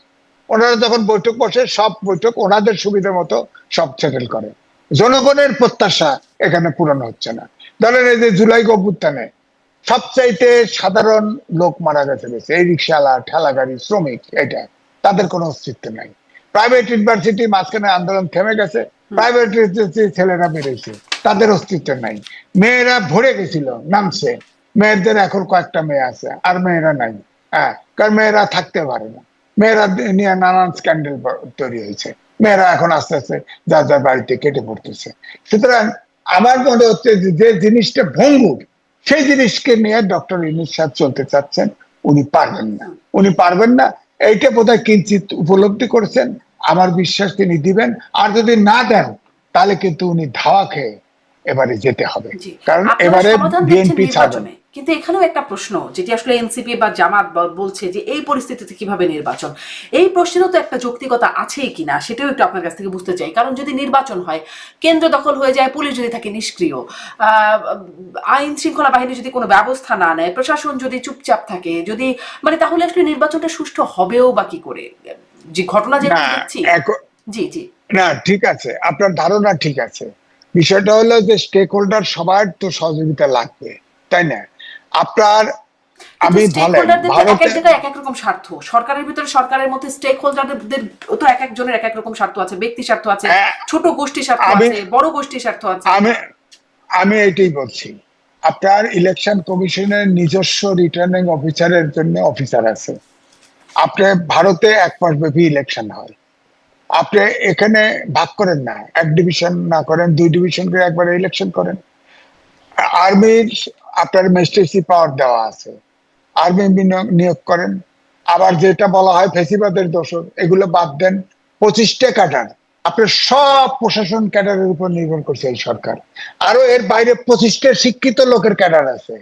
ওনারা যখন বৈঠক বসে, সব বৈঠক ওনাদের সুবিধা মতো সব সেটেল করে। জনগণের প্রত্যাশা এখানে পূরণ হচ্ছে না। ধরেন এই যে জুলাই অভ্যুত্থানে সবচাইতে সাধারণ লোক মারা গেছে, এই রিক্সাওয়ালা, ঠেলা গাড়ি, শ্রমিক, এটা তাদের কোনো অস্তিত্ব নাই। প্রাইভেট ইউনিভার্সিটি মাঝখানে আন্দোলন থেমে গেছে, প্রাইভেট ছেলেরা বেড়েছে, তাদের অস্তিত্ব নাই। মেয়েরা ভরে গেছিল, নামছে, মেয়েদের এখন কয়েকটা মেয়ে আছে, আর মেয়েরা নাই। হ্যাঁ, কারণ মেয়েরা থাকতে পারে না, মেয়েরা নিয়ে নানান স্ক্যান্ডেল তৈরি হয়েছে, মেয়েরা এখন আস্তে আস্তে যার যার বাড়িতে কেটে পড়তেছে। সুতরাং আমার মনে হচ্ছে যে জিনিসটা ভঙ্গুর, সেই জিনিসকে নিয়ে ডক্টর ইউনূস সাহেব চলতে চাচ্ছেন, উনি পারবেন না, উনি পারবেন না। এইটা বোধহয় কিঞ্চিত উপলব্ধি করেছেন, আমার বিশ্বাস তিনি দিবেন। আর যদি না দেন, তাহলে কিন্তু উনি ধাওয়া খেয়ে এবারে যেতে হবে, কারণ এবারে বিএনপি ছাড়বে। কিন্তু এখানেও একটা প্রশ্ন, যেটি আসলে এনসিপি বা জামাত বলছে যে এই পরিস্থিতিতে কিভাবে নির্বাচন, এই প্রশ্নেরও তো একটা যৌক্তিকতা আছেই কিনা, সেটাও একটু আপনার কাছ থেকে বুঝতে চাই। কারণ যদি নির্বাচন হয়, কেন্দ্র দখল হয়ে যায়, পুলিশ যদি থাকে নিষ্ক্রিয়, আইন শৃঙ্খলা বাহিনী যদি কোনো ব্যবস্থা না নেয়, প্রশাসন যদি চুপচাপ থাকে, যদি মানে তাহলে আসলে নির্বাচনটা সুষ্ঠু হবেও বা কি করে? যে ঘটনা যেটা দেখছি। জি জি, না, ঠিক আছে, আপনার ধারণা ঠিক আছে। বিষয়টা হলো যে স্টেক হোল্ডার সবার তো সহযোগিতা লাগবে, তাই না? আপনার আমি এক এক রকম স্বার্থ, সরকারের ভিতরে সরকারের মধ্যে স্টেক হোল্ডারদের তো এক একজনের এক এক রকম স্বার্থ আছে, ব্যক্তি স্বার্থ আছে, ছোট গোষ্ঠী স্বার্থ আছে, বড় গোষ্ঠী স্বার্থ আছে। আমি এটাই বলছি, আপনার ইলেকশন কমিশনের নিজস্ব রিটার্নিং অফিসারের জন্য অফিসার আছে। আপনার ভারতে 1 মাস ব্যাপী ইলেকশন হয়, আপনি এখানে ভাগ করেন না, 1 ডিভিশন না করেন, 2 ডিভিশন করে একবারে ইলেকশন করেন। আর্মির আপনার ম্যাজিস্ট্রেসি পাওয়ার দেওয়া আছে, আর্মি নিয়োগ করেন। আবার যেটা বলা হয় ফেসিবাদের দোষর, এগুলো বাদ দেন। 25টা ক্যাডার, আপনার সব প্রশাসন ক্যাডারের উপর নির্ভর করছে এই সরকার। আরো এর বাইরে 25টা শিক্ষিত লোকের ক্যাডার আছে,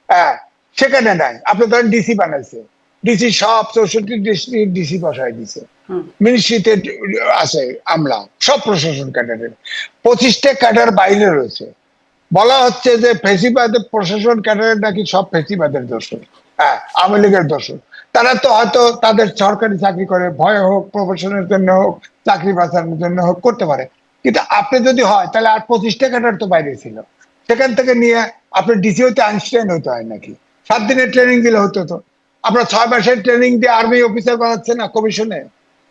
হ্যাঁ, সেখানে নাই। আপনি ধরেন ডিসি বানাইছে, ডিসি সব 64 ডিস্ট্রিক্ট ডিসি বসাই দিছে, মিনিস্ট্রিতে আছে আমলা, সব প্রশাসন ক্যাডারের। 25টা ক্যাডার বাইরে রয়েছে। বলা হচ্ছে যে ফেসিবাদের প্রশাসন ক্যাডারের নাকি সব ফেসিবাদের দোষর, হ্যাঁ, আওয়ামী লীগের দোষর। তারা তো হয়তো তাদের সরকারি চাকরি করে, ভয় হোক, প্রফেশনের জন্য হোক, চাকরি বাঁচানোর জন্য হোক, করতে পারে। কিন্তু আপনি যদি হয়, তাহলে আর 25টা ক্যাডার তো বাইরে ছিল, সেখান থেকে নিয়ে আপনি ডিসি হইতে আইনস্টাইন হইতে হয় নাকি? 7 দিনের ট্রেনিং দিলে হতো তো। আপনার 6 মাসের ট্রেনিং দিয়ে আর্মি অফিসার বানাচ্ছে না কমিশনে,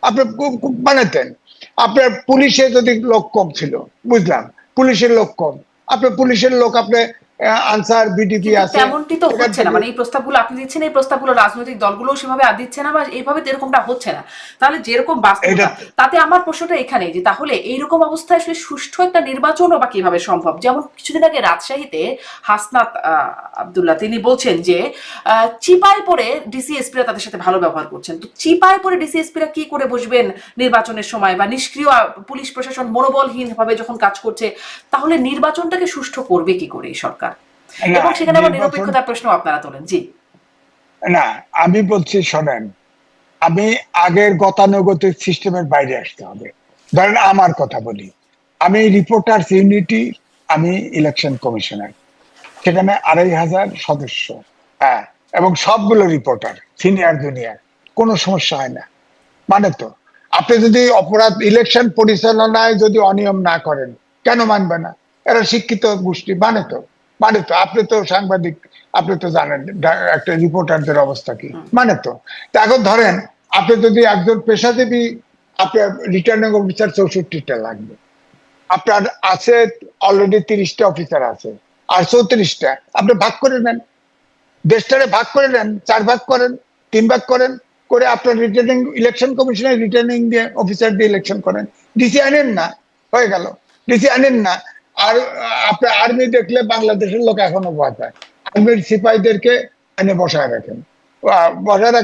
আপনি বানাতেন। আপনার পুলিশে যদি লোক কম ছিল, বুঝলাম, পুলিশের লোক কম, আপনার পুলিশের লোক আপনি আনসার বিডিপি আছে, তেমনটি তো হচ্ছে না। মানে এই প্রস্তাবগুলো আপনি দিচ্ছেন, এই প্রস্তাবগুলো রাজনৈতিক দলগুলো সেভাবে দিচ্ছে না, বা এইভাবে এরকমটা হচ্ছে না। তাহলে যেরকম বাস্তবতা, তাতে আমার প্রশ্নটা এখানে যে তাহলে এইরকম অবস্থায় আসলে সুষ্ঠু একটা নির্বাচনও বা কিভাবে সম্ভব? যেমন কিছুদিন আগে রাজশাহীতে হাসনাত আব্দুল্লাহ তিনি বলছেন যে চিপায় পড়ে ডিসিএসপিরা তাদের সাথে ভালো ব্যবহার করছেন। তো চিপায় পড়ে ডিসিএসপিরা কি করে বসবেন নির্বাচনের সময়, বা নিষ্ক্রিয় পুলিশ প্রশাসন মনোবলহীন ভাবে যখন কাজ করছে, তাহলে নির্বাচনটাকে সুষ্ঠু করবে কি করে এই সরকার? এবং সেখানে আবার নিরপেক্ষতার প্রশ্ন আপনারা তোলেন। জি না, আমি বলছি শোনেন, আমি আগের গতানুগতিক সিস্টেমের বাইরে আসতে হবে। ধরেন আমার কথা বলি, আমি রিপোর্টার্স ইউনিটি, আমি ইলেকশন কমিশনার, সেখানে 2500 সদস্য, হ্যাঁ, এবং সবগুলো রিপোর্টার, সিনিয়র জুনিয়র, কোনো সমস্যা হয় না। মানে তো আপনি যদি অপরাধ ইলেকশন পরিচালনায় যদি অনিয়ম না করেন, কেন মানবে না? এরা শিক্ষিত গোষ্ঠী, মানে তো আপনি তো সাংবাদিক, আপনি তো জানেন একটা রিপোর্টারদের অবস্থা কি, মানে তো। এখন ধরেন আপনি যদি একজন পেশাজীবী, আপনার রিটার্নিং অফিসার 64টা লাগবে, আপনার আছে অলরেডি 30টা অফিসার আছে, আর 34টা আপনি ভাগ করে নেন, দেশটারে ভাগ করে নেন, 4 ভাগ করেন, 3 ভাগ করেন, করে আপনার রিটার্নিং ইলেকশন কমিশনের রিটার্নিং দিয়ে অফিসার দিয়ে ইলেকশন করেন। ডিসি আনেন না, হয়ে গেল। ডিসি আনেন না। আর আপনার আর্মি দেখলে বাংলাদেশের লোক এখনো ভয় পায়, আর্মির সিপাহীদেরকে এনে বসায় রাখেন, বজায় রাখে